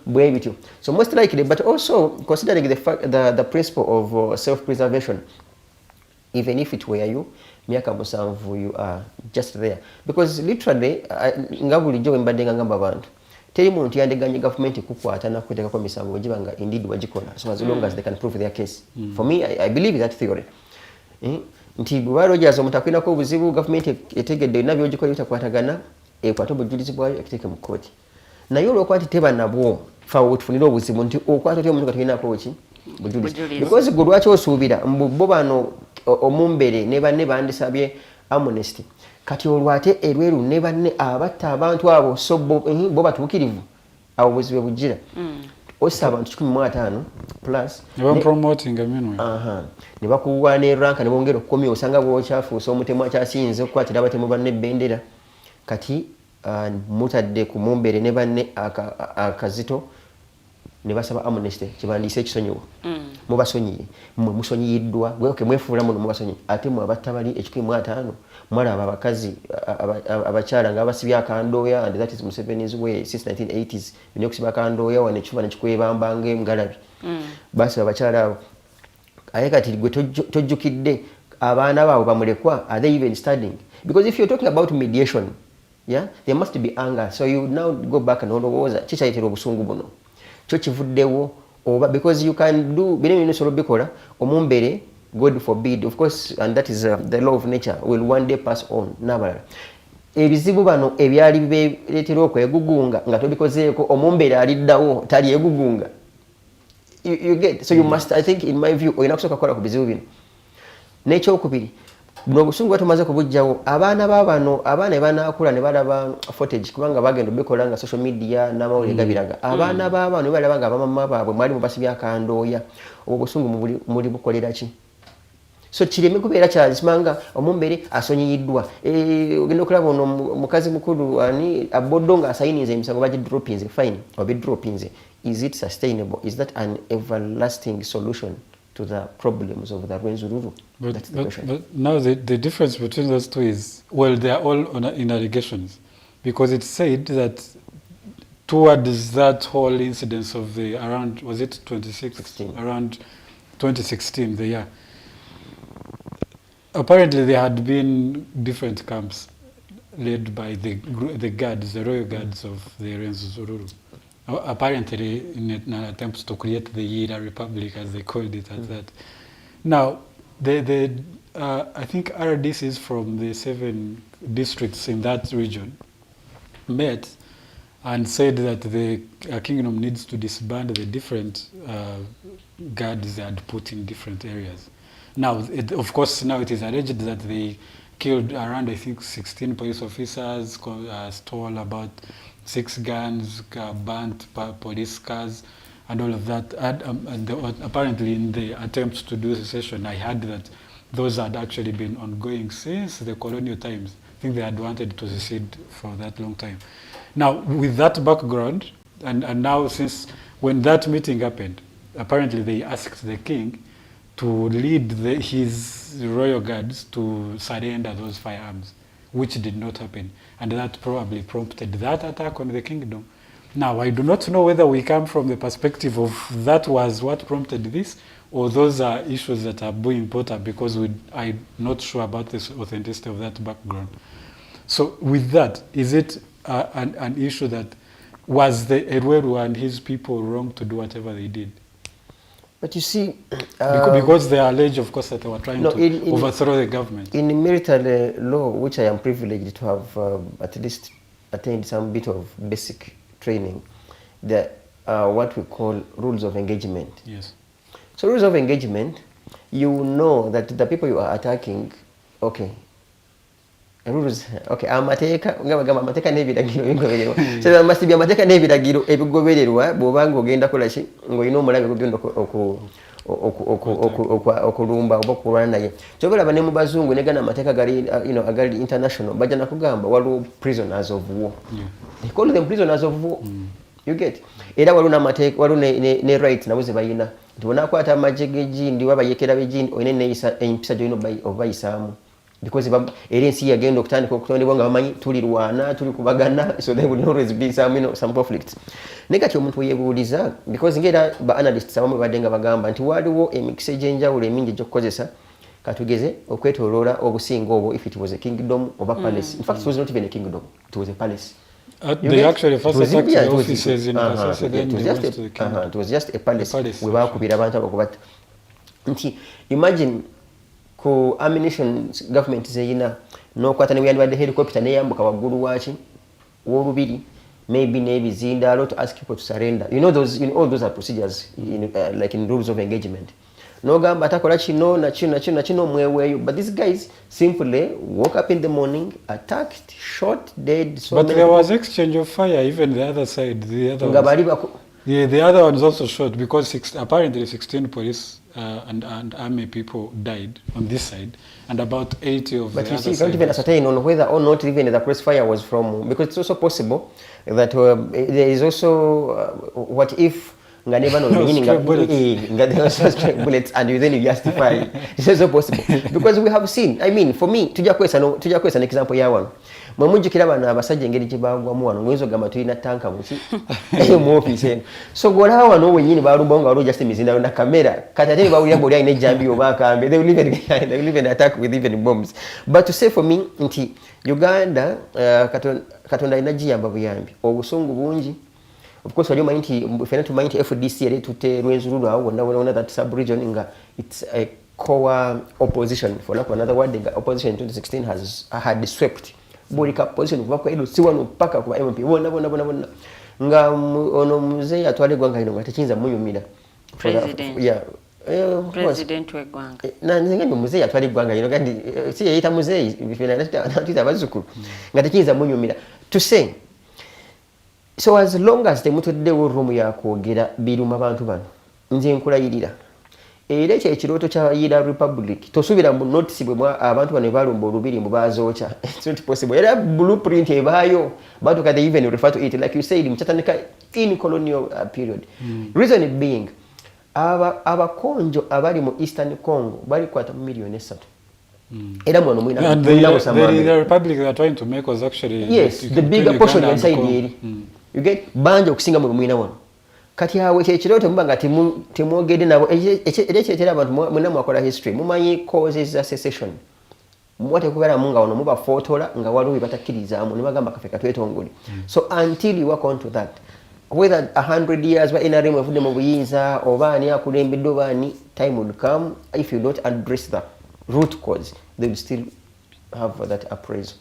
bwe bityo. So most likely, but also considering the principle of self-preservation, even if it were you, myaka 7 you are just there, because literally nga bulijjo mbadde ngamba abantu teri muntu yandeganye government kukwata na kuteeka kwa misango gibanga indeed wagikola, so as long as they can prove their case. For me, I believe that theory. Nti Rogers omutakwina ko obuzibu government etegedde nabyo gikola bitakwatagana ekwata obujulizi bwayo ekiteeke mu kooti naye olwokwati teba nabwo fawo tufunira obuzibu nti okwata omuntu katulina ko ki bujulizi because gwe lwaki osuubira bo bano omumbere ne banne bandisabye amnesty kati olwate erweru ne banne abatta abantu abo so bo batuukirivu abo buzibu bujira osa abantu 15 plus promoting amino ne bakuwa ne ranka ne bongera okukomya osanga bw'okyafuusa omutemu akyasinze okukwatira abatemu banne bendera kati mutadde ku mumbere ne banne akazito ne basaba amnesty kibandiise ekisonyiwo mubasonyiye mmwe musonyiyiddwa gwe mwefuula muno mubasonyiye ate mwe abattabali 15 mwalaba abakazi abakyala nga basibya akandooya, and that is Museveni's way since 1980s. Bino kusiba akandooya wane chuba nekikwebamba ngalabi basi abakyala abo aye kati gwe tojjukidde abaana baabo bamulekwa, are they even studying? Because if you're talking about mediation, yeah, there must be anger. So you now go back and olowooza kikyayitira obusungu buno kyo kivuddewo oba because you can do bino bisobola bikola omumbere God forbid, of course, and that is the law of nature, will one day pass on n'abalala. Ebizibu bano ebyali bireetera okwegugunga nga tobikozeeko omumbere aliddawo tali egugunga. You get, so you must, I think in my view, oyina kusooka kukola ku bizibu bino. N'ekyokubiri, buno obusungu batumaze kubujjawo abaana baabano abaana banaakula ne balaba footage kubanga bagenda obikola nga social media n'amawulire gabiraga abaana baabano ne balaba nga abamama baabwe mwali mubasibye akandooya obwo obusungu muli bukolera ki so kireme kubeera kyazimanga omumbere asonyiyiddwa ogenda okulaba ono mukazi mukulu ani aboddo nga asayinize emisango bagidropinze fine obidropinze. Is it sustainable? Is that an everlasting solution to the problems of the Rwenzururu? That's the question. But now the difference between those two is, well, they are all in allegations, because it said that towards that whole incidence of the around, was it 2016? Around 2016, the year. Apparently there had been different camps led by the guards, the royal guards of the Rwenzururu. Apparently in an attempt to create the Yira Republic, as they called it at that. Now, I think RDCs from the 7 districts in that region met and said that the kingdom needs to disband the different guards they had put in different areas. Now, of course, now it is alleged that they killed around, I think, 16 police officers, stole about 6 guns, burnt police cars, and all of that. Apparently, in the attempt to do secession, I heard that those had actually been ongoing since the colonial times. I think they had wanted to secede for that long time. Now, with that background, and now since when that meeting happened, apparently they asked the king to lead his royal guards to surrender those firearms, which did not happen. And that probably prompted that attack on the kingdom. Now, I do not know whether we come from the perspective of that was what prompted this, or those are issues that are being brought up because I'm not sure about the authenticity of that background. So with that, is it an issue that was the Erweru and his people wrong to do whatever they did? But you see... because they allege, of course, that they were trying to overthrow the government. In military law, which I am privileged to have at least attained some bit of basic training, there are what we call rules of engagement. Yes. So rules of engagement, you know that the people you are attacking, okay, rules, okay, amateka n'ebiragiro bigobererwa. So there must be amateka n'ebiragiro ebigobererwa bw'obanga ogenda kola ki ng'olina omulabe gugenda okulumba oba okulwana naye. Kyobalaba ne mu bazungu ne gana amateeka agali international bajja nakugamba waliwo prisoners of war. Yeah. They call them prisoners of war. You get? Era waliwo n'amateeka waliwo ne rights nabo ze bayina. Nti bonakwata amagye g'egindi oba bayekera b'egindi olina neeyisa empisa gy'olina obayisaamu. Because era ensi yagenda okutandika okutondebwa nga bamanyi tulirwana tuli kubagana, so there will always be some conflicts. Naye kati omuntu yeebuuliza, because ng'era ba analysts abamu badde nga bagamba nti waliwo emikisa egy'enjawulo emingi egy'okukozesa katugeze okwetooloola obusinga obwo if it was a kingdom oba palace. In fact, it was not even a kingdom, it was a palace. They actually first attacked the offices in Kasese, then they went to the kingdom. It was just a palace. We bakubira abantu abakubata. Nti imagine ku ammunition government zeyina n'okwata ne buyandibadde helicopter neyambuka waggulu waaki w'olubiri maybe n'ebizindaalo to ask people to surrender. You know all those are procedures like in rules of engagement. N'ogamba atakola kino na kino mweweeyo, but these guys simply woke up in the morning, attacked, shot, dead. So but there was exchange of fire even the other side. The other ones also shot because apparently 16 police and army people died on this side, and about 80 of the other side. But you see, you can't even ascertain on whether or not even the crossfire was from, because it's also possible that there is also what if bullets and then you justify. It's also possible because we have seen. I mean, for me, tujja kwesa an example ya one. Mwemujjukira bano abasajja engeri gye baagwamu wano ng'oyinza ogamba tulina tanka muki mu office eno. So golawo wano wenyini balumbawo nga waliwo just emizindaalo na kamera kati ate bawulira ng'oli alina ejjambi oba akambe. They will even attack with even bombs. But to say for me nti Uganda Katonda alina giyamba buyambi, obusungu bungi, of course wali omanyi fena tumanyi nti FDC yali tutte Rwenzururu awo wonna that sub-region nga it's a core opposition for lack of another word nga opposition in 2016 had swept buli ka position kuva ku LC wano mpaka ku MP bonna nga ono muzeeyi atwala eggwanga lino nga tekiyinza munyumira president w'eggwanga nanze nga muzeeyi atwala eggwanga lino kandi si yeyita muzeeyi natuyita abazzukulu nga tekiyinza munyumira to say so as long as temutuddewo room yakwogera biruma bantu bano nze nkulayirira era ekyo ekirooto kya Yira Republic tosuubira mu notice bwe abantu bano balumba olubiri mbu bazookya it's not possible era blueprint ebaayo batuka they even refer to it like you said mchatandika in colonial period reason being abakonjo abali mu Eastern Congo bali kwata mu million 3 era mwana mwina the Republic they are trying to make was actually yes the bigger portion inside eri you get banja okusinga mu mwina wano kati awe ekirooto mbanga temwogedde nabo ekyetera abantu mwenna mwakola history mumanyi causes za secession mwate kubeera munga wano mubafotola nga waliwo batakkirizamu ne bagamba kafe katwetongole so until you work on to that whether 100 years ba NRM evudde mu buyinza oba ani akulembedde oba ani time will come if you don't address the root cause they will still have that appraisal.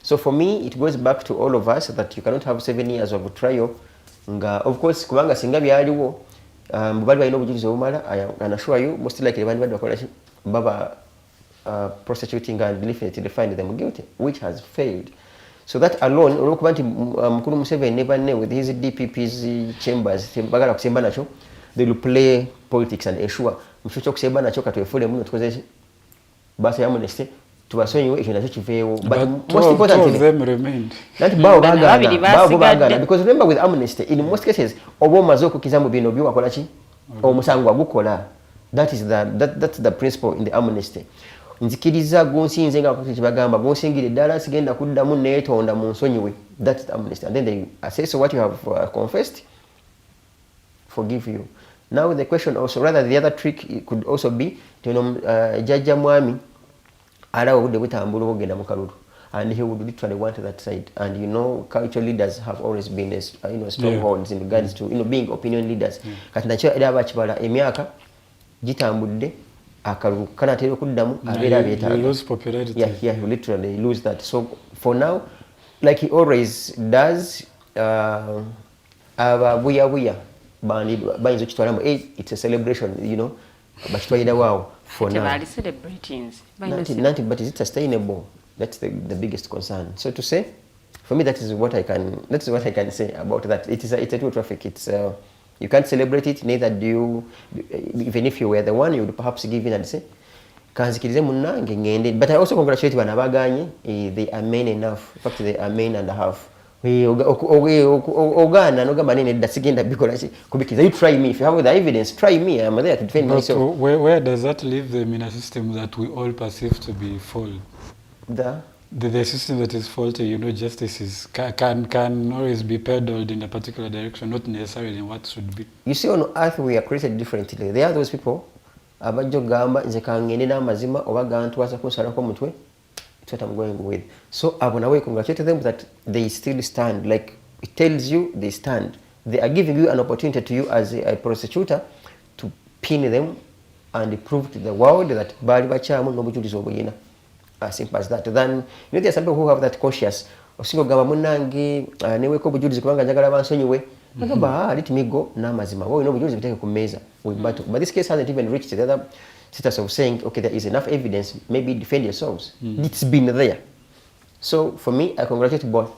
So for me it goes back to all of us that you cannot have 7 years of trial nga of course kubanga singa byaliwo bali balina obujulizi obumala and assure you most likely bandi bakola baba prosecuting and definitely find them guilty which has failed. So that alone olwokuba nti mukulu Museveni ne with his DPP's chambers bagala kusemba nacho they will play politics and ensure mshocho kusemba nacho katwefule muno tukoze basa ya amnesty tubasonyiwe ekyo nakyo kiveewo but most importantly them remained that bao bagana because remember with amnesty in most cases obo mazoko kizamu bino byo wakola ki omusango agukola that's the principle in the amnesty nzikiriza gonsinze nga kuti kibagamba gonsingire ddala sigenda kuddamu neetonda mu nsonyiwe that's the amnesty and then they assess what you have confessed forgive you. Now the question also rather the other trick could also be jajja mwami ala obudde butambula ogenda mu kalulu and he would literally want that side and cultural leaders have always been strongholds in regards to being opinion leaders kati nakyo era bakibala emyaka gitambudde akalulu kanatera okuddamu abeera abeetaaga you literally lose that. So for now like he always does ababuyabuya bayinza okitwalamu it's a celebration bakitwalira waawo for now but is it sustainable? That's the biggest concern. So to say for me that is what I can say about that. It's a tour traffic. It's you can't celebrate it, neither do you. Even if you were the one, you would perhaps give in and say kanzikirize munange ngende. But I also congratulate bana baganye. They are men enough. In fact they are men and a half. Ogana nogamba nene dasigenda bikola ki kubikiza. You try me if you have the evidence, try me. I'm there to defend myself. Where does that leave them in a system that we all perceive to be faulty? The system that is faulty, justice can always be peddled in a particular direction, not necessarily in what should be. You see, on earth we are created differently. There are those people abajjo gamba nze kangende n'amazima oba gantwasa kunsalako mutwe. It's what I'm going with. So abo nawe congratulate them that they still stand. Like it tells you they stand. They are giving you an opportunity to you as a prosecutor to pin them and prove to the world that bali bachamu n'obujulizi obuyina. As simple as that. Then there are some people who have that conscious. Osingo gamba munange neweko obujulizi kubanga njagala bansonyiwe. Nagamba let me go n'amazima. Wowe n'obujulizi biteke ku meza. But this case hasn't even reached the other status of saying, okay, there is enough evidence, maybe defend yourselves. It's been there. So for me, I congratulate both.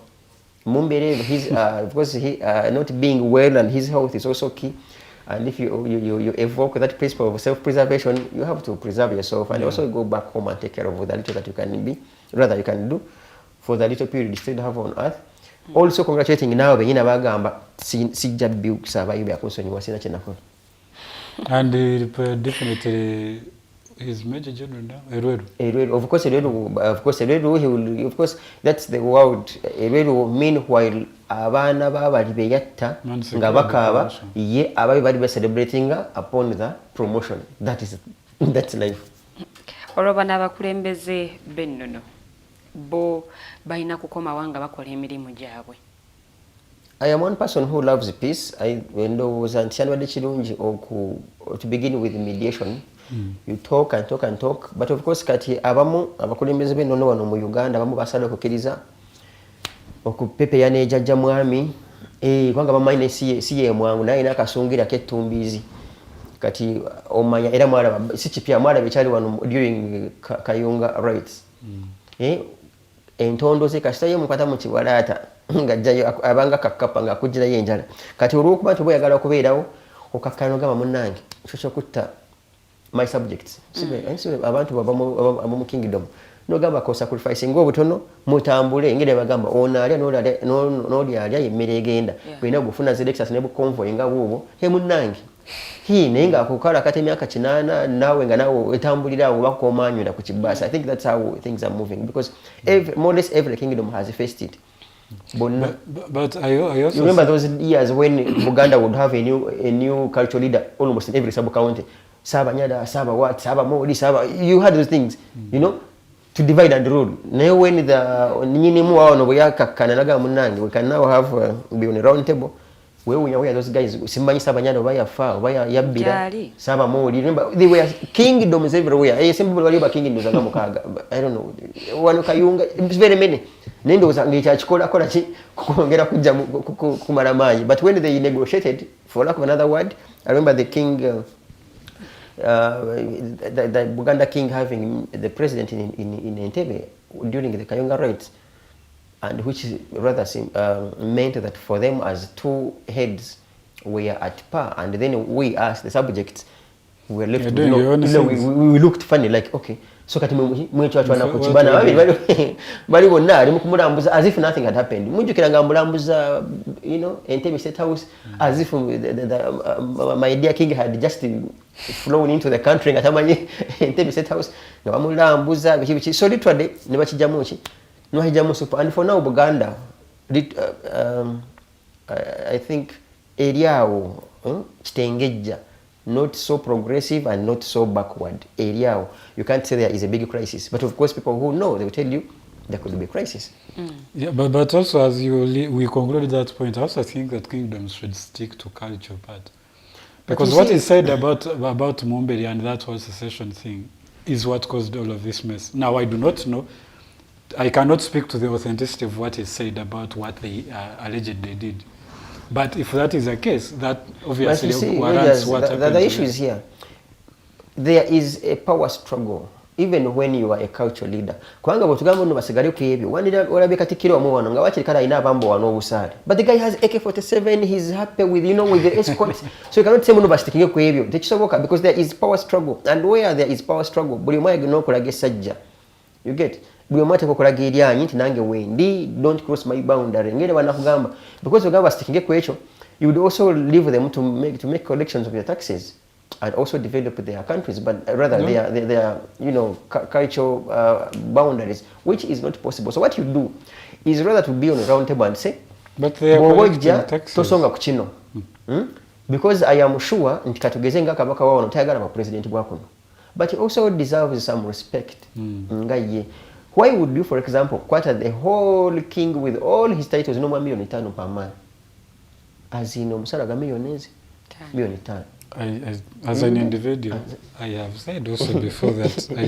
Mumbere, because he not being well and his health is also key. And if you evoke that principle of self-preservation, you have to preserve yourself and also go back home and take care of the little that you can do for the little period you still have on earth. Also congratulating now benyina bagamba sijja biusa abayubi akunsonyiwa sina kyenakola. And definitely he's Major General now. Erweru. Of course, Erweru, he will. Of course, that's the word. Erweru meanwhile, abana babali beyatta nga bakaba ye ababi bali celebrating upon the promotion. That's life. Olobana abakulembeze bennono bo balina kukoma wanga bakola emirimu gyabwe. I am one person who loves peace. Ndowooza nti kyandibadde kirungi to begin with mediation. You talk and talk and talk, but of course kati abamu abakulembeze b'ennono wano mu Uganda abamu basala okukkiriza okupepeya n'ejjajja mwami kubanga bamanyi si ye mwangu naye n'akasungira k'ettumbiizi kati omanya era mwalaba si kipya mwalaba ekyali wano during Kayunga rights entondo ze kasita ye mukwata mu kiwalaata ng'ajjayo abanga kakkapa ng'akugirayo enjala kati olw'okuba nti oba oyagala okubeerawo okakkana ogamba munnange kyo kyokutta my subjects abantu abamu kingdom nogamba ko sacrificing obutono mutambule ngire bagamba onaalya n'oli alya emmere egenda bwina gufuna zedexas ne buconvoy nga buubo munnange naye ngaakukala kati emyaka 8 naawe nga naawe etambulirawo bakomanyula ku kibaasa. I think that's how things are moving because more or less every kingdom has faced it. But I also you remember those years when Buganda would have a new cultural leader almost in every sub-county. Saba Nyada, Saba what, Saba Modi, Saba. You had those things, you know, to divide and rule. Now when the Ninimu or Noboyaka Kananaga Munang, we can now have be on a round table. Where we are those guys, Simbani Saba Nyada, Vaya Fa, Vaya Yabida, Saba Modi. Remember, they were kingdoms everywhere. A simple Wariba kingdoms and Namukaga. I don't know. One Kayunga, it's very many. Nendos and Gita Kola Korachi, Kumaramai. But when they negotiated, for lack of another word, I remember the king. The Buganda king having the president in Entebbe during the Kayunga rights, and which rather meant that for them as two heads were at par, and then we as the subjects were left we looked funny like okay so kati mwecho watu wanakuchibana bali bonna ali mukumulambuza as if nothing had happened mujukiranga mulambuza you know Entebbe State House as if my dear king had just flown into the country ngatamanyi Entebbe State House nga bamulambuza bichi so literally ne bakijamu ki no hijamu super and for now Buganda I think eriawo kitengejja not so progressive and not so backward area. You can't say there is a big crisis, but of course people who know, they will tell you there could be a crisis. Yeah, but also as we concluded that point, I also think that kingdoms should stick to culture part. Because what is said about Mumberi and that whole secession thing is what caused all of this mess. Now I do not know, I cannot speak to the authenticity of what is said about what they allegedly did. But if that is the case, that obviously warrants what happened. The issue is here. There is a power struggle, even when you are a cultural leader. Kwanga botugamba no basigale ku ebyo. Wanira olabe katikiro omwana nga wakirikala ina abambo wano obusale. But the guy has AK-47, he's happy with with the escorts. So you cannot say muno basitikire ku ebyo. Tekisoboka because there is power struggle, and where there is power struggle, buli mwaye gino okolaga sajja. You get? Buli mwate kokolaga eryanyi nti nange wendi, don't cross my boundary. Ngere banakugamba because ogamba basitikire ku ekyo, you would also leave them to make collections of your taxes and also develop their countries, but rather they are cultural boundaries, which is not possible. So what you do is rather to be on a round table and say, but they are collecting taxes. Tosonga kuchino. Because I am sure nti katugeze nga kabaka wao no tayagala ba president bwako. But he also deserves some respect. Ngaye. Why would you, for example, quarter the whole king with all his titles no million itano per man? As in omusala ga millionaires, million itano. As an individual, I have said also before that I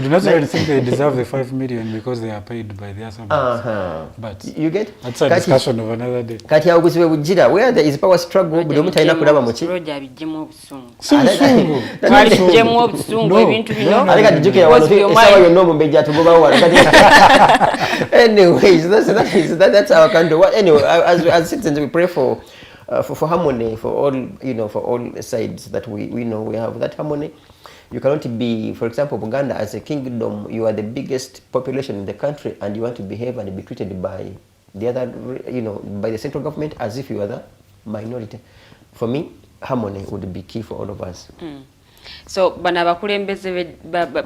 do not really think they deserve the 5 million because they are paid by their subjects. But you get that's a discussion of another day. Kati abuziwe bujira where there is power struggle buli omuntu alina kulaba mu ki. Roja bijjemu obusungu. Sungu. Bijjemu obusungu ebintu bino. Aleka dijukira wano esawa yonna omumbeja tugoba wano. Anyways, that's our country. Anyway, as citizens we pray for harmony for all for all sides that we know we have that harmony. You cannot be, for example, Uganda as a kingdom, you are the biggest population in the country and you want to behave and be treated by the other, by the central government as if you are the minority. For me, harmony would be key for all of us. So bana bakulembeze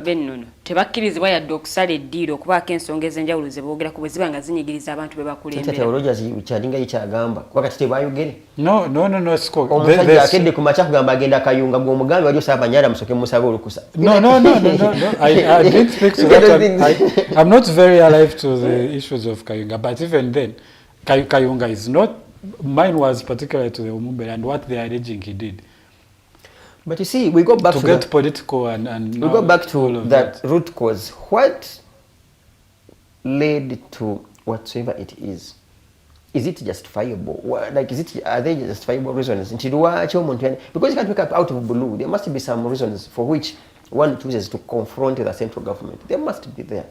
bennono tebakkirizibwa yadde okusala eddiiro okubaako ensonga ez'enjawulo ze boogera ku bwe ziba nga zinyigiriza abantu be bakulembera. Teologians kyalinga yikyagamba wakati tebayogere. No, siko. Omusajja akedde ku makya kugamba agenda Kayunga gw'omugambi wali Ssaabanyala musoke musabe olukusa. No. I didn't speak to that. I'm not very alive to the issues of Kayunga, but even then, Kayunga is not Mine was particularly to the Umumbe and what they are alleging he did. But you see, we go back to get political and we go back to that root cause. What led to whatsoever it is? Is it justifiable? Like, are they justifiable reasons? Because you can't wake up out of blue. There must be some reasons for which one chooses to confront the central government. There must be there.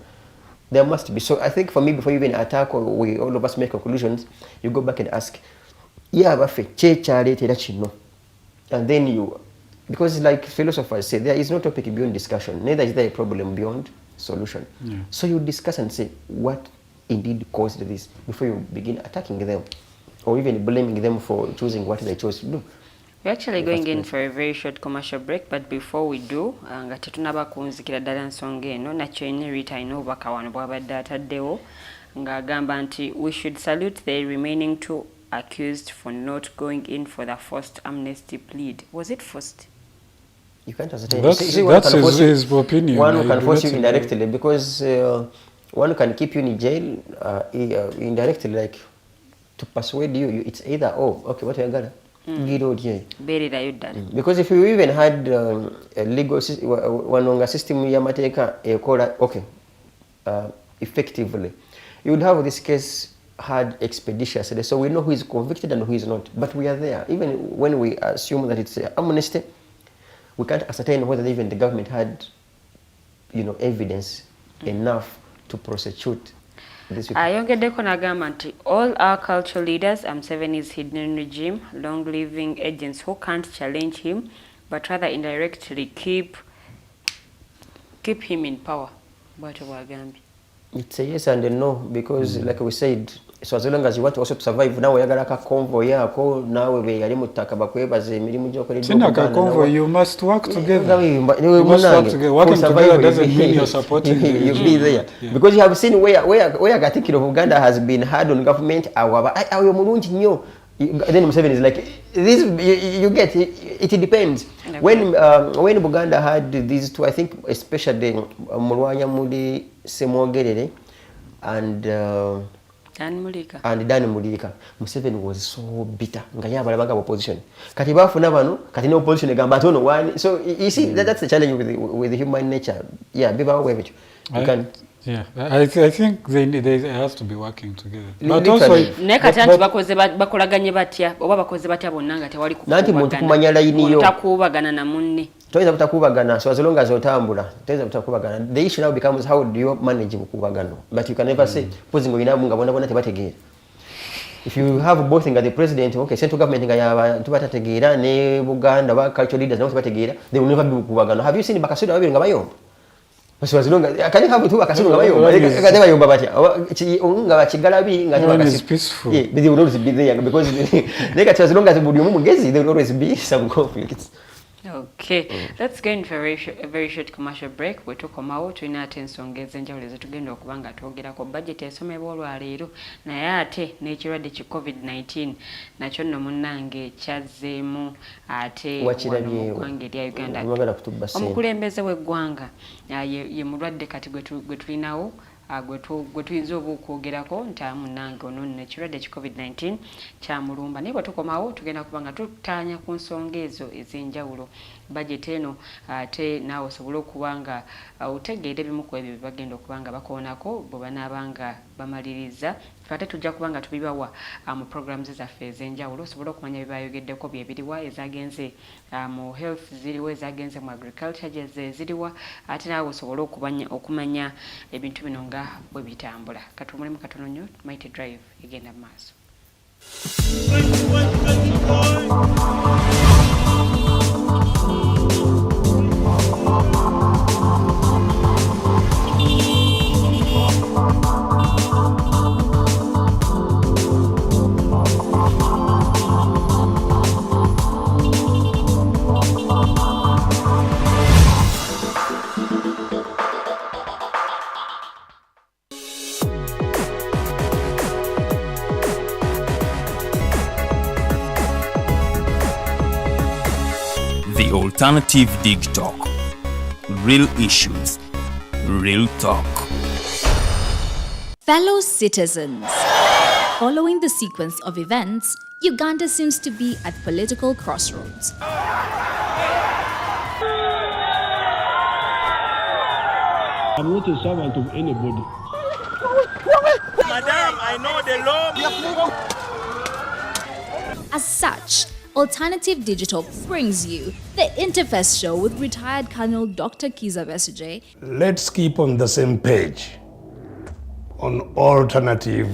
There must be. So I think for me, before you even attack or we all of us make conclusions, you go back and ask, and then you, because like philosophers say, there is no topic beyond discussion, neither is there a problem beyond solution. Yeah. So you discuss and say what indeed caused this before you begin attacking them or even blaming them for choosing what they chose to do. We're actually going in for a very short commercial break, but before we do, nga tetunaba kunzikira ddala nsonga eno nakyo ine Rita ayina obubaka wano bw'abadde ataddewo ng'agamba nti we should salute the remaining two accused for not going in for the first amnesty plead. Was it forced? You can't ascertain. That's his opinion. One can force you indirectly because one can keep you in jail indirectly, like to persuade you. It's either, oh, okay, what are you gonna? Because if you even had a legal system okay, effectively, you would have this case had expeditiously, so we know who is convicted and who is not. But we are there. Even when we assume that it's amnesty, we can't ascertain whether even the government had, evidence enough to prosecute this people. Ayongeddeko n'agamba nti all our cultural leaders, Museveni's hidden regime, long-living agents who can't challenge him, but rather indirectly keep him in power. It's a yes and a no, because like we said, so as long as you want to also to survive, now we are convoy yako, now we are mutaka bakwebaze emirimu gy'okolera Sinaka convoy, you must work together. You must work together. Working together doesn't mean you're supporting you be there. Yeah. Because you have seen where Katikiro of Uganda has been hard on government. Then Museveni is like, this, you get it depends. Okay. When Uganda had these two, I think especially Mulwanya Mudi Semogerere and Dan Mulika, Museveni was so bitter. Ngaya balabaga opposition. Kati bafuna bano, kati no opposition egamba tono one. So you see that's the challenge with human nature. Yeah, be aware of it. You can. Yeah, I think they have to be working together. But also, bakolaganye batya oba bakoze batya bonna nga tewali kumanya layini yo takubagana na munne. Toyeza butakubagana, so as long as otambula, toyeza butakubagana. The issue now becomes how do you manage kubagano? But you can never say posing ngo inabu ngabona bona tebategera. If you have both the president, okay, central government nga yaba tubatategera ne Buganda ba cultural leaders nabo tebategera, they will never be kubagano. Have you seen Bakasuda babiri nga bayomba? So as long as can you have two Bakasuda nga bayomba? Nga bayomba batya. Nga bachigalabi nga bakasi peaceful. Yeah, they will always be there because as long as buli omu mugezi, there will always be some conflicts. Okay, let's go in for a very short commercial break. We took Komao to ina ensonga ezenjawulo ezetugenda okuba nga twogerako budget esomebwa olwaleero naye ate n'ekirwadde ki COVID-19 nakyo nno munnange kyazzeemu ate mu ggwanga erya Uganda. Omukulembeze w'eggwanga ye mulwadde kati gwe tulinawo gwe tuyinza oba okwogerako nti munnange ono nno ekirwadde ki COVID-19 kyamulumba naye bwe tukomawo tugenda kuba nga tutaanya ku nsonga ezo ez'enjawulo bajeti eno ate naawe osobole okuba nga otegeera ebimu ku ebyo bye bagenda okuba nga bakoonako bwe banaaba nga bamaliriza ate tujja kuba nga tubibawa mu programs zaffe ez'enjawulo osobole okumanya bye bayogeddeko bye biriwa ezagenze mu health ziriwa ezagenze mu agriculture ziriwa ate naawe osobole okumanya ebintu bino nga bwe bitambula katumulimu katono nnyo Mighty Drive egenda mu maaso. The Alternative Digitalk. Real issues, real talk. Fellow citizens, Following the sequence of events, Uganda seems to be at political crossroads. I'm not a servant of anybody. Madam, I know the law. As such, Alternative Digitalk brings you the Interface Show with retired Colonel Dr. Kiza Besuje. Let's keep on the same page on Alternative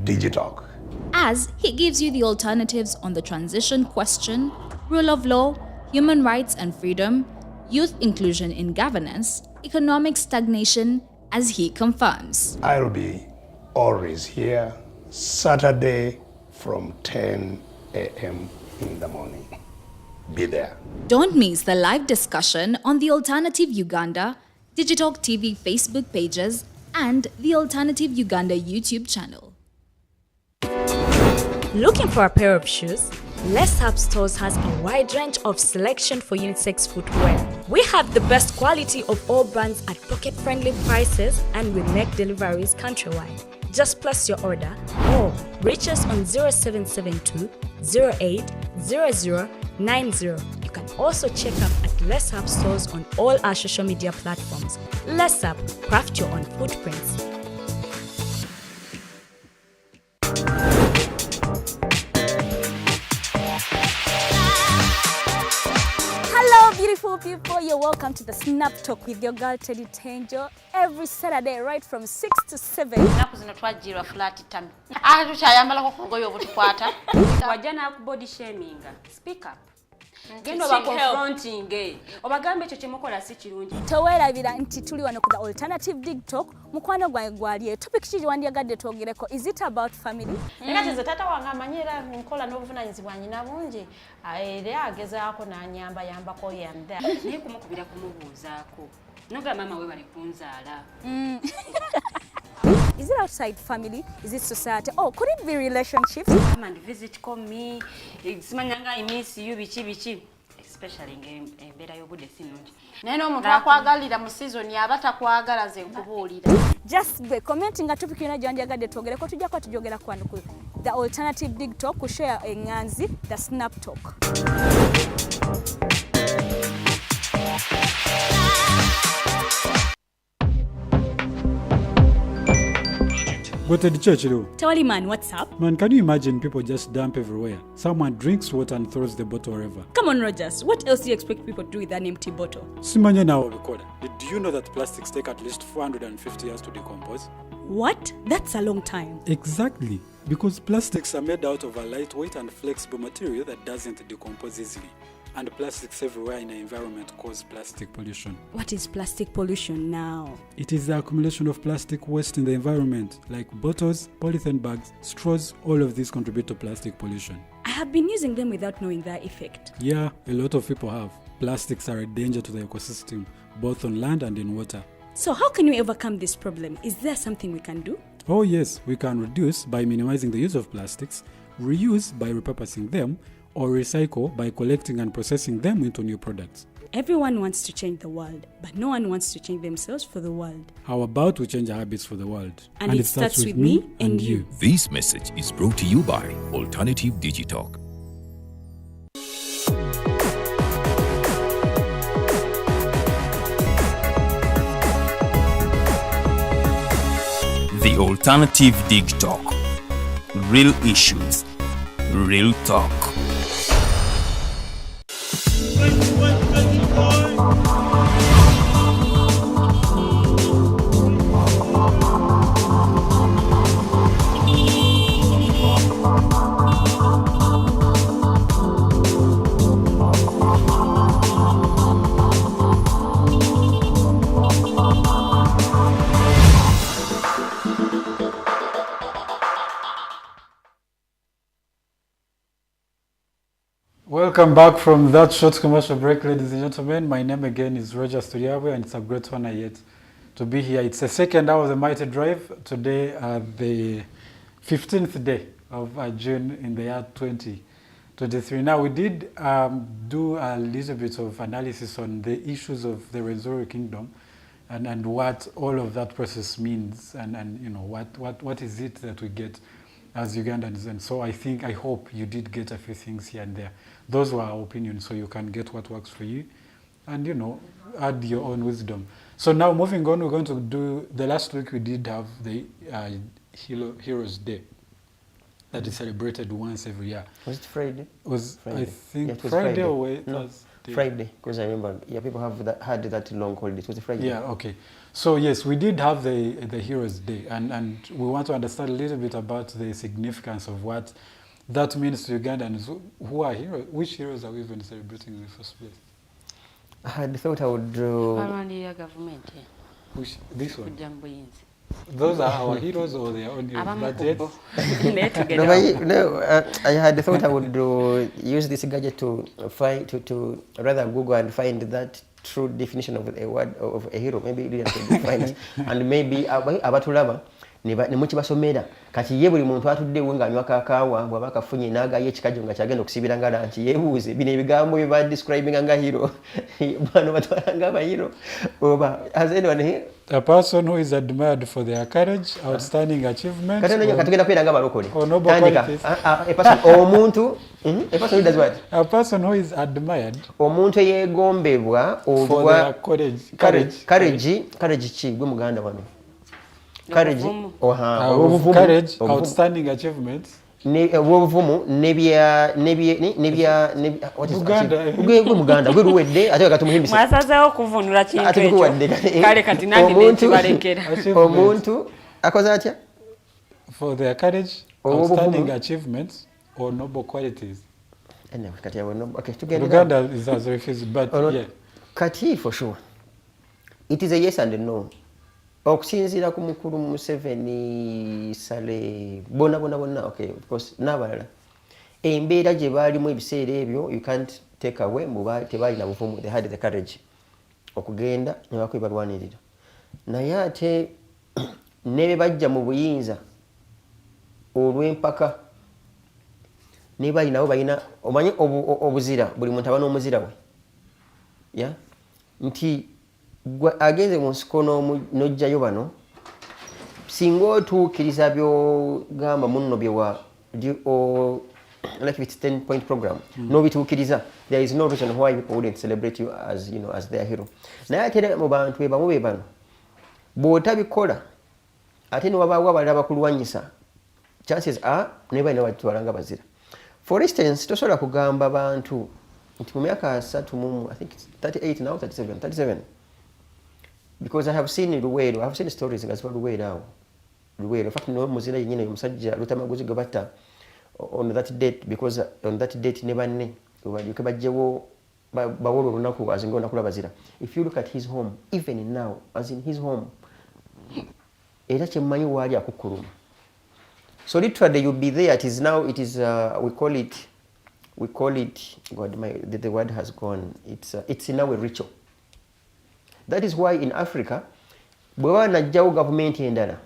Digitalk, As he gives you the alternatives on the transition question, rule of law, human rights and freedom, youth inclusion in governance, economic stagnation, as he confirms. I'll be always here Saturday from 10 a.m. in the morning. Be there. Don't miss the live discussion on the Alternative Uganda, Digitalk TV Facebook pages, and the Alternative Uganda YouTube channel. Looking for a pair of shoes? Let's Up Stores has a wide range of selection for unisex footwear. We have the best quality of all brands at pocket-friendly prices, and we make deliveries countrywide. Just place your order or reach us on 0772 08 0090. You can also check up at Let's Up Stores on all our social media platforms. Let's Up, craft your own footprints. Beautiful people, you're welcome to the Snap Talk with your girl Teddy Tenjo every Saturday right from 6 to 7. Napo zino twajirwa flat tami. Tukyayambala ko kugoyo obutukwata. Wajana ku body shaming. Speak up. Gendo ba confronting obagambe ekyo kyemukola si kirungi. Towerabira nti tuli wano ku the Alternative Digitalk mukwano gwange gwaliye topic kiri wandyagadde twogereko. Is it about family? Nga tize tata wange amanyira nkola n'obuvunanyizibwa nyina bungi era agezaako n'anyamba yambako yanda Naye kumukubira kumubuuzaako. Noga mama we bali kunzaala. Is it outside family? Is it society? Oh, could it be relationships? Come and visit me. Simanyanga I miss you bichi. Especially embeera y'obudde si nnungi. Naye n'omuntu akwagalira mu season yaba takwagala ze nkubuulira. Just be commenting at topic yona gyandyagadde twogereko tujjako tujogera kwano ku the Alternative Digitalk ku share enganzi the Snap Talk. Go to the church, though. Tawali man, what's up? Man, can you imagine people just dump everywhere? Someone drinks water and throws the bottle wherever. Come on, Rogers. What else do you expect people to do with an empty bottle? Simanya now, did you know that plastics take at least 450 years to decompose? What? That's a long time. Exactly. Because plastics are made out of a lightweight and flexible material that doesn't decompose easily. And plastics everywhere in the environment cause plastic pollution. What is plastic pollution now? It is the accumulation of plastic waste in the environment, like bottles, polythene bags, straws. All of these contribute to plastic pollution. I have been using them without knowing their effect. Yeah, a lot of people have. Plastics are a danger to the ecosystem, both on land and in water. So how can we overcome this problem? Is there something we can do? Oh yes, we can reduce by minimizing the use of plastics, reuse by repurposing them, or recycle by collecting and processing them into new products. Everyone wants to change the world, but no one wants to change themselves for the world. How about we change our habits for the world? And it starts with me and you. This message is brought to you by Alternative Digitalk. The Alternative Digitalk. Real issues, real talk. Welcome back from that short commercial break, ladies and gentlemen. My name again is Roger Studiawe, and it's a great honor yet to be here. It's the second hour of the Mighty Drive. Today, the 15th day of June in the year 2023. Now, we did do a little bit of analysis on the issues of the Rwenzori Kingdom and what all of that process means, and you know what is it that we get as Ugandans. And so I hope you did get a few things here and there. Those were our opinions, so you can get what works for you and, you know, add your own wisdom. So now moving on, we're going to do, the last week we did have the Heroes Day that is celebrated once every year. Was it Friday? I think it was Friday or Friday, because I remember, people had that long holiday. It was a Friday. Yeah, okay. So yes, we did have the Heroes Day, and we want to understand a little bit about the significance of what that means to Ugandans. Who are heroes? Which heroes are we even celebrating in the first place? I had thought I would do... Around the government, yeah. Which, this one? Those are our heroes or their own heroes? I had thought I would use this gadget to rather Google and find that true definition of a word of a hero. Maybe it can find it. And maybe abatulaba nemukibasomera kati ye buli muntu atuddewo ng'anywa kakaawa bw'aba kafunye n'agayo ekikajjo nga kyagenda okusibira nga lanti yeebuuze bino ebigambo bye badescribinga nga hero bano batwala ng'abahero oba has anyone here? A person who is admired for their courage, outstanding achievements, katugenda kwera nga balokole or noble qualities. A person who does what? A person who is admired omuntu eyeegombebwa for their courage ki gwe muganda wano courage, outstanding achievements. Obuvumu Muganda gwe luwedde ate kati Tumuhimbise mwasazeewo okuvunula kintu ekyo kale kati nange nekibalekera omuntu akoze atya for their courage, outstanding achievements or noble qualities. Kati Uganda is as refused, but yeah. Kati for sure it is a yes and a no. Okusinziira ku mukulu Museveni Sale bona okay, of course n'abalala embeera gye baalimu ebiseera ebyo you can't take away tebalina buvumu, they had the courage okugenda ne bakwebalwanirira naye ate ne bajja mu buyinza olw'empaka ne balinawo balina omanyi obuzira buli muntu aba n'omuzira we ya nti agenze mu nsiko n'ojjayo bano singa otuukiriza byogamba munno byewa like it's 10-point program n'obituukiriza there is no reason why people wouldn't celebrate you as, you know, as their hero naye ate mu bantu ebamu be bano bw'otabikola ate ne wabaawo abalala bakulwanyisa chances are ne balina batwala nga bazira. For instance, tosobola kugamba abantu nti mu myaka 3 I think it's 38 now 37 because I have seen Luwero, I have seen stories as well Luwero. In fact, no muzira yenyine omusajja Lutamaguzi gobata on that date because on that date never ne bajuke bajjewo bawolo lunaku azingo nakula bazira. If you look at his home even now as in his home era kyemmanyi wali akukuluma. So literally you'll be there. It is now. It is. We call it. God, the word has gone. It's now a ritual. That is why in Africa, bwe najjawo government endala,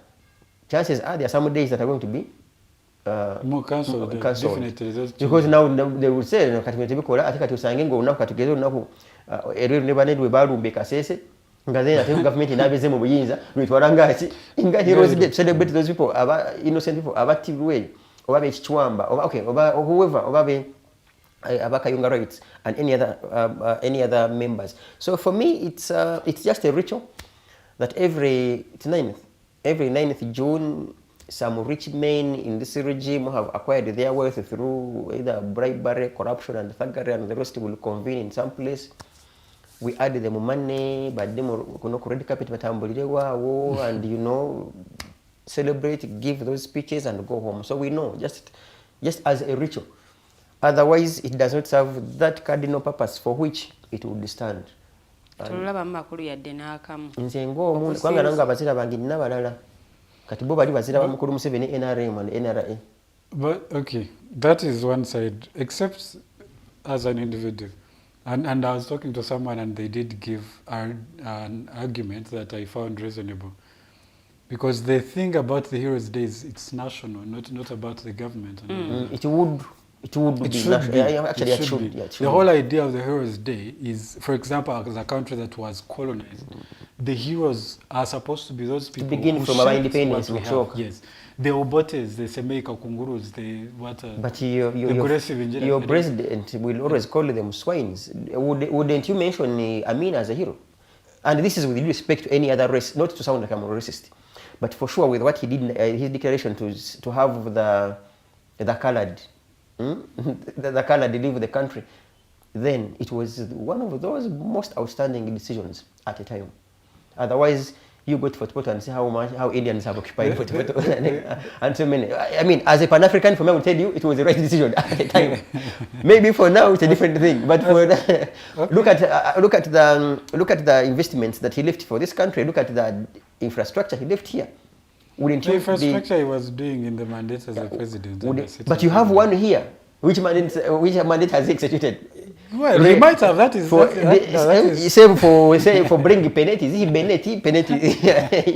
chances are there are some days that are going to be more cancelled. Definitely. Because now they will say, kati tebikola ate kati osange ng'olunaku kati tugeze olunaku erero ne banedwe balumbe kasese. Nga then ate government inabeze mu buyinza lwitwala nga heroes day to celebrate those people innocent people abatibwe oba bekichwamba oba whoever oba be abakayunga rights and any other members. So for me it's just a ritual that every 9th June some rich men in this regime have acquired their wealth through either bribery, corruption and thuggery, and the rest will convene in some place. We add them money, but them red carpet batambulire and you know celebrate, give those speeches and go home. So we know just as a ritual. Otherwise, it does not serve that cardinal purpose for which it would stand. Tulaba makulu yadde n'akamu. Nze ng'omuntu kwanga nanga abazira bangi n'abalala. Kati bo bali bazira bamukulu Museveni NRM and NRA. But okay, that is one side. Except as an individual. And I was talking to someone and they did give an argument that I found reasonable. Because the thing about the Heroes Day is it's national, not about the government. It would be national. Actually, it should. The whole idea of the Heroes Day is, for example, as a country that was colonized, the heroes are supposed to be those people begin who from our shaped independence, what we have. Yes. The Obotes, the Semeika Kungurus, the what? But your president will always call them swines. Wouldn't you mention Amin as a hero? And this is with respect to any other race, not to sound like I'm a racist, but for sure with what he did, his declaration to have the colored, the colored leave the country, then it was one of those most outstanding decisions at a time. Otherwise, you go to Fotopoto and see how Indians have occupied Fotopoto and so many. I mean, as a Pan-African, for me, I will tell you, it was the right decision at the time. Maybe for now, it's a different thing. But for look at the investments that he left for this country. Look at the infrastructure he left here. Wouldn't the infrastructure he was doing in the mandate as a president. But you have one here. Which mandate has he executed? Well, he might have. That is same for bringing penalties.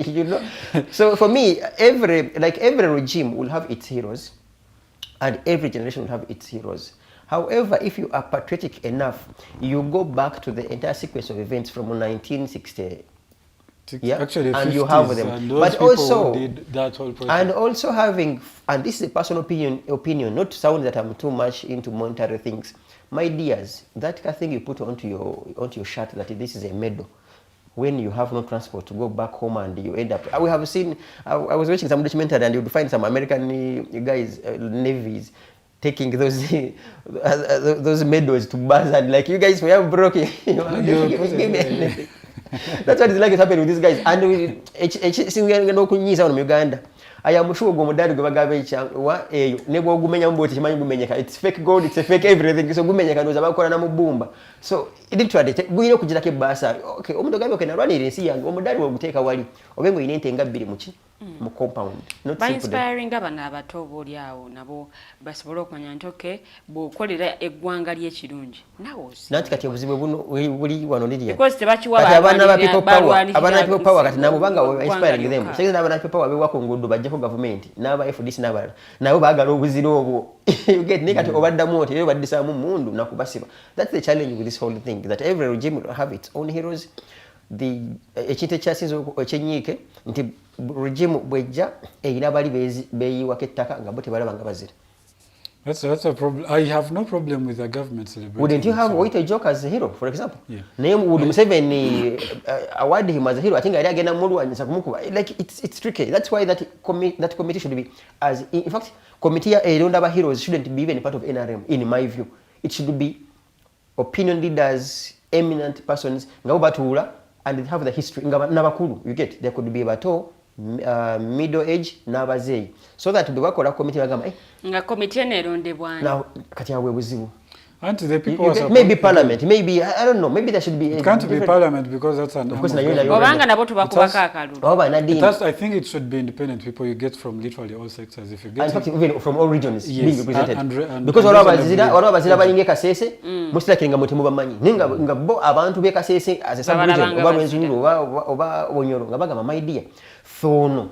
You know. So for me, every regime will have its heroes, and every generation will have its heroes. However, if you are patriotic enough, you go back to the entire sequence of events from 1960. Yeah, actually, and you have them. And but also, did that whole process. And also having, and this is a personal opinion, not to sound that I'm too much into monetary things. My dears, that thing you put onto your shirt, that this is a medal. When you have no transport to go back home and you end up, we have seen. I was watching some documentary and you would find some American guys, navies, taking those medals to bars and like, you guys, we have broken. Give me anything. That's what it's like. It's happening with these guys. And we no kunyiza on Uganda. I am sure go mudari go bagabe wa eyo nebo gumenya mboti chimanyi gumenyeka. It's fake gold, it's a fake everything. So gumenyeka ndo zabakora na mubumba. So literally guyino kujira ke basa. Okay, omuntu gabe okena rwani irensi yange omudari wo guteka wali. Obengo inente ngabiri muki mu compound. Not by inspiring abana abato boli awo nabo basobola okumanya nti okay bukolera eggwanga ly'ekirungi. Nawosi. Nati kati obuzibu buno buli wano liriya. Because tebachiwa abana people power kati nabo banga inspiring them. Sekeza abana people power bewako ngudu bajja ko government n'aba FDC n'abala nabo bagala obuziro obwo. You get nekati obadda moti yo badisa mu mundu nakubasiba. That's the challenge with this whole thing, that every regime will have its own heroes. The ekite kyasizo ekyenyike nti regime bwejja eyina bali beyiwa kettaka nga bote balaba nga bazira. That's a problem. I have no problem with the government celebrating. Wouldn't you have Waite Joke as a hero, for example? Yeah. Name would Museveni award him as a hero. I think I agenda Mulu and Sakumuku. Like it's tricky. That's why that committee should be in fact committee Rondaba heroes shouldn't be even part of NRM in my view. It should be opinion leaders, eminent persons, Ngaubatura, and they have the history. Nabakulu, you get. There could be Bato, middle age, Nabazei. So that the work of that committee nga committee nerondebwana. Now, kati awe buzibu. And the people maybe parliament, maybe I don't know, maybe there should be. It can't be parliament because that's an. Obanga nabo tubakubaka akalulu. I think it should be independent people you get from literally all sectors. If you get. In fact, even from all regions being represented. And because all abazira balinge kasese, musira kinga muti mubamanyi. Nga bo abantu be kasese as a sub-region oba Rwenzururu oba Wonyoro nga bagamba my dear. Fono.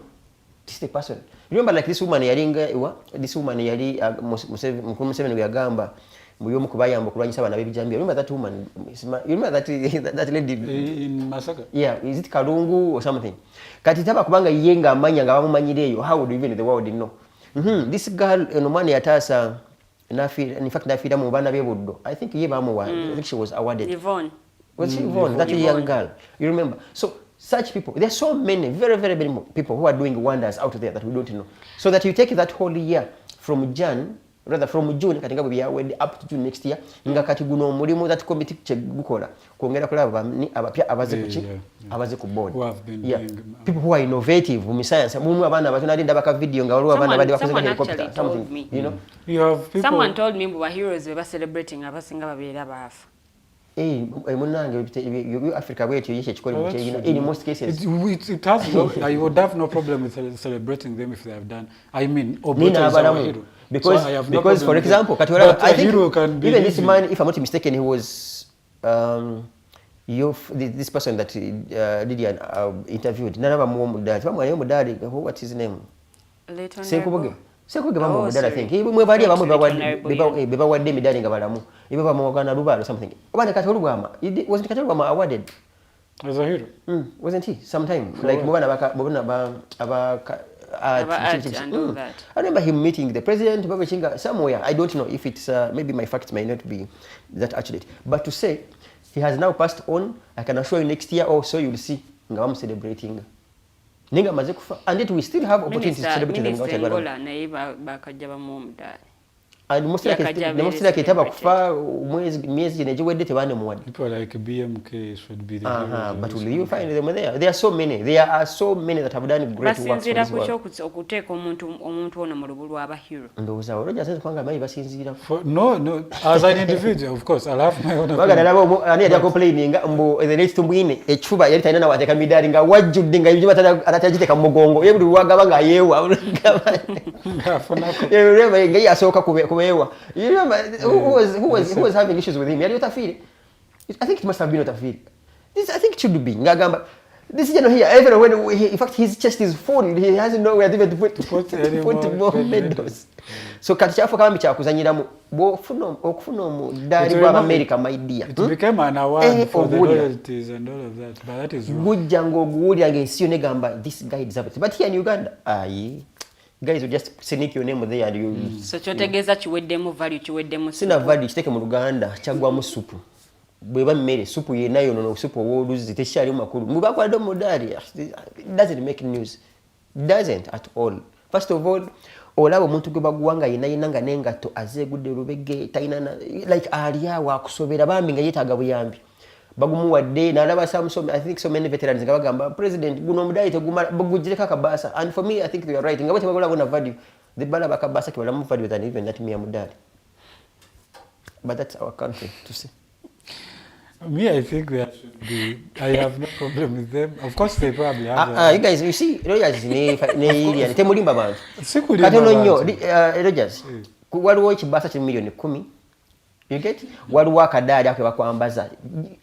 This is the person. Remember like this woman yali Museveni yagamba muyomu kubayamba kulwanyisa abana b'ebijambiya. Remember that woman? You remember that lady in Masaka? Yeah, is it Kalungu or something? Kati taba kubanga yenga amanya nga bamumanyireyo. How would even the world know? This girl nomani yatasa in fact nafira mu bana b'ebuddo. I think ye bamuwa. I think she was awarded. Yvonne. Was she Yvonne? That young girl. You remember? So such people, there are so many, very, very many people who are doing wonders out there that we don't know. So that you take that whole year from June, katinga bwe yawedde up to June next year, nga kati guno omulimu that committee gukola kwongera kulaba abapya abaze ku board. People who are innovative in science. Mumu abana abatonali ndabaka video nga waliwo abana bali bakoze helicopter something, you know. You have people. Someone told me we heroes we were celebrating abasinga babeera bafa. Africa in most cases it has I would have no problem with celebrating them if they have done. I mean, because for example, I think even this man, if I'm not mistaken, he was this person that Lydian interviewed. What's his name? I think he wasn't Lubwama awarded. As a hero? Wasn't he? Sometime. Like, I remember him meeting the president somewhere. I don't know if it's, maybe my facts may not be that accurate. But to say, he has now passed on, I can assure you next year or so you'll see Ngawam celebrating. And yet we still have opportunities to celebrate them. And most like people like BMK should be the but will you find them there? There are so many. There are so many that have done great work for this world. No, as an individual, of course, I'll have my own You remember who was having issues with him? I think it must have been Otafiri. I think it should be. This is here. Everywhere when in fact his chest is full, he has nowhere to put more medals. So katichafu kama bichakuzanyira okufuna omudali gwa America, my dear. It became an award for the royalties and all of that, but that is wrong. Gujango guuli against you negamba this guy deserves it. But here in Uganda, guys will just sneak your name there and you. So chotegeza chiweddemu value chiweddemu. Sina value kiteke mu Luganda chagwamu supu. Bweba mmere supu yenayo no supu woluzi teshali makulu. Mubakwa do modali. It doesn't make news. It doesn't at all. First of all, olabo muntu gwe bagwanga yinanga nengato azegudde rubege tainana like aliya wa kusobera bambi nga yetaga buyambi. Bagumuwadde nalaba Samson. I think so many veterans nga bagamba president guno mudali teguma bagujireka kabasa, and for me I think they are right. Ngabo tebagola gona value the bala bakabasa ke balamu value than even that me mudali. But that's our country to see. Me, I think there should be. I have no problem with them. Of course, they probably have. You guys, you see, Rogers ne temulimba bantu. Sikulimba bantu. Katono nnyo, Rogers. Waliwo ekibasa kya million 10. You get? Waliwo akadaali ake bakwambaza.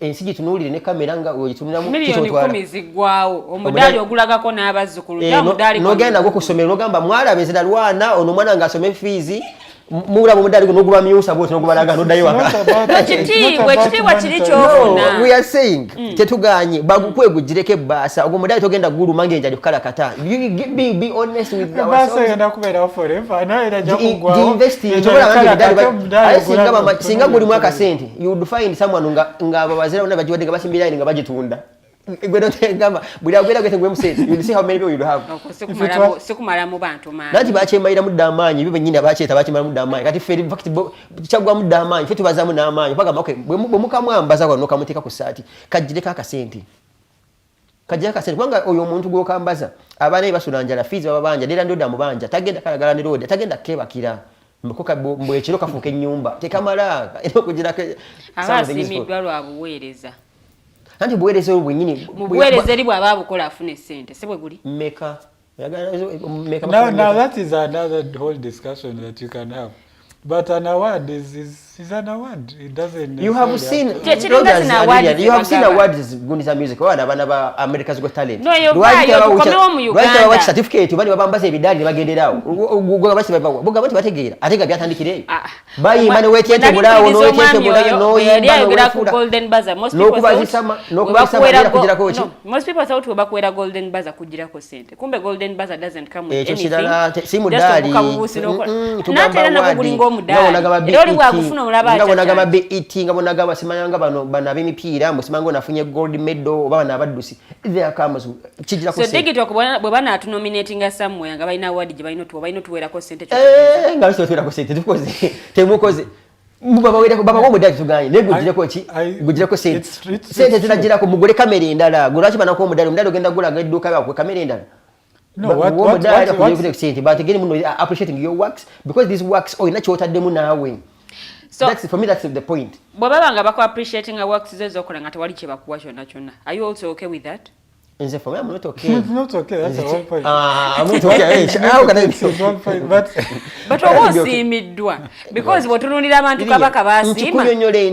Ensigi tunuulire ne kamera nga oyituniramu million 10 zigwawo. Omudali ogulagako n'abazzukulu. Ya mudali. Nogenda go kusomera nogamba mwala bezeda lwana ono mwana nga asome fees. Mura mudali kunoguba myusa bwo tunogubalaga nodayo waka. Chitiwa chiri kyofuna. We are saying tetuganye bagukwegujireke basa ogwo mudali togenda gulu mange njali kukala kata. Be honest with ourselves. Basa yenda kubera forever na era jakugwa. The investing tobola mudali singa guli mwaka sente you would find someone nga babazira ona bajiwade nga basimbira nga bagitunda. You see how many people you have. Sikumala mu bantu man. Nati bachembayira mu damanyi bibe nyina bacheta bachemala mu damanyi kati fe in fact chagwa mu damanyi fe tubazamu namanyi paka okay bwe mukamwambaza kwa nokamutika ku sati kajireka akasente kwanga oyo omuntu gwokambaza abana basunanjala fees babanja dera ndoda mubanja tagenda kalagala ne road tagenda kebakira mbukoka mbwekiro kafuke nyumba tekamala kugira ke abasimidwa lwabuweereza. Nanti buweereza obwenyini mubuweereza eri bwaba bukola afune sente sebwe guli meka. Now that is another whole discussion that you can have. But an award is an award. It doesn't. You have seen. You have seen awards Guniza music. Wana bana ba America's Got Talent. No, you're right. Right, watch certificate. Bani babambaza ebidali bagenderawo. Gugo bachi baba. Buga bachi bategeera. Atega byatandikire. Bayi mane wetete mulawo no wetete mulawo no yingira ku golden buzzer. Most people thought we bakwera golden buzzer kugira ko sente. Kumbe golden buzzer doesn't come with anything. Simudali. Natera nakugulingo omudali. Oli bwakufuna mulaba acha. Ngabonagaba BET ngabonagaba simanyanga bana b'emipiira musimango nafunye gold medal oba nabaddusi. There comes kijira ko. So Digitalk bwe bana atu nominating somewhere nga balina award gye balina tuwera ko sente kyo. Ngabise tuwera ko sente tukoze. Temukoze. Baba wo mudali tuganye negujire ko ki gujire ko sente. Sente zinagira ko mugole kamera endala. Gulachi bana ko mudali ogenda gula gadduka ba ko kamera endala. No, what but again, appreciating your works because these works are not what demu nawe. So that's for me. That's the point. Bwabanga bako appreciating our works zezo kola ngati wali chebakuwa chona. Are you also okay with that? Is for me, I'm not okay. It's not okay. That's the whole point. I'm not okay. How can I be okay? But osimidwa because wotunulira abantu kabaka basima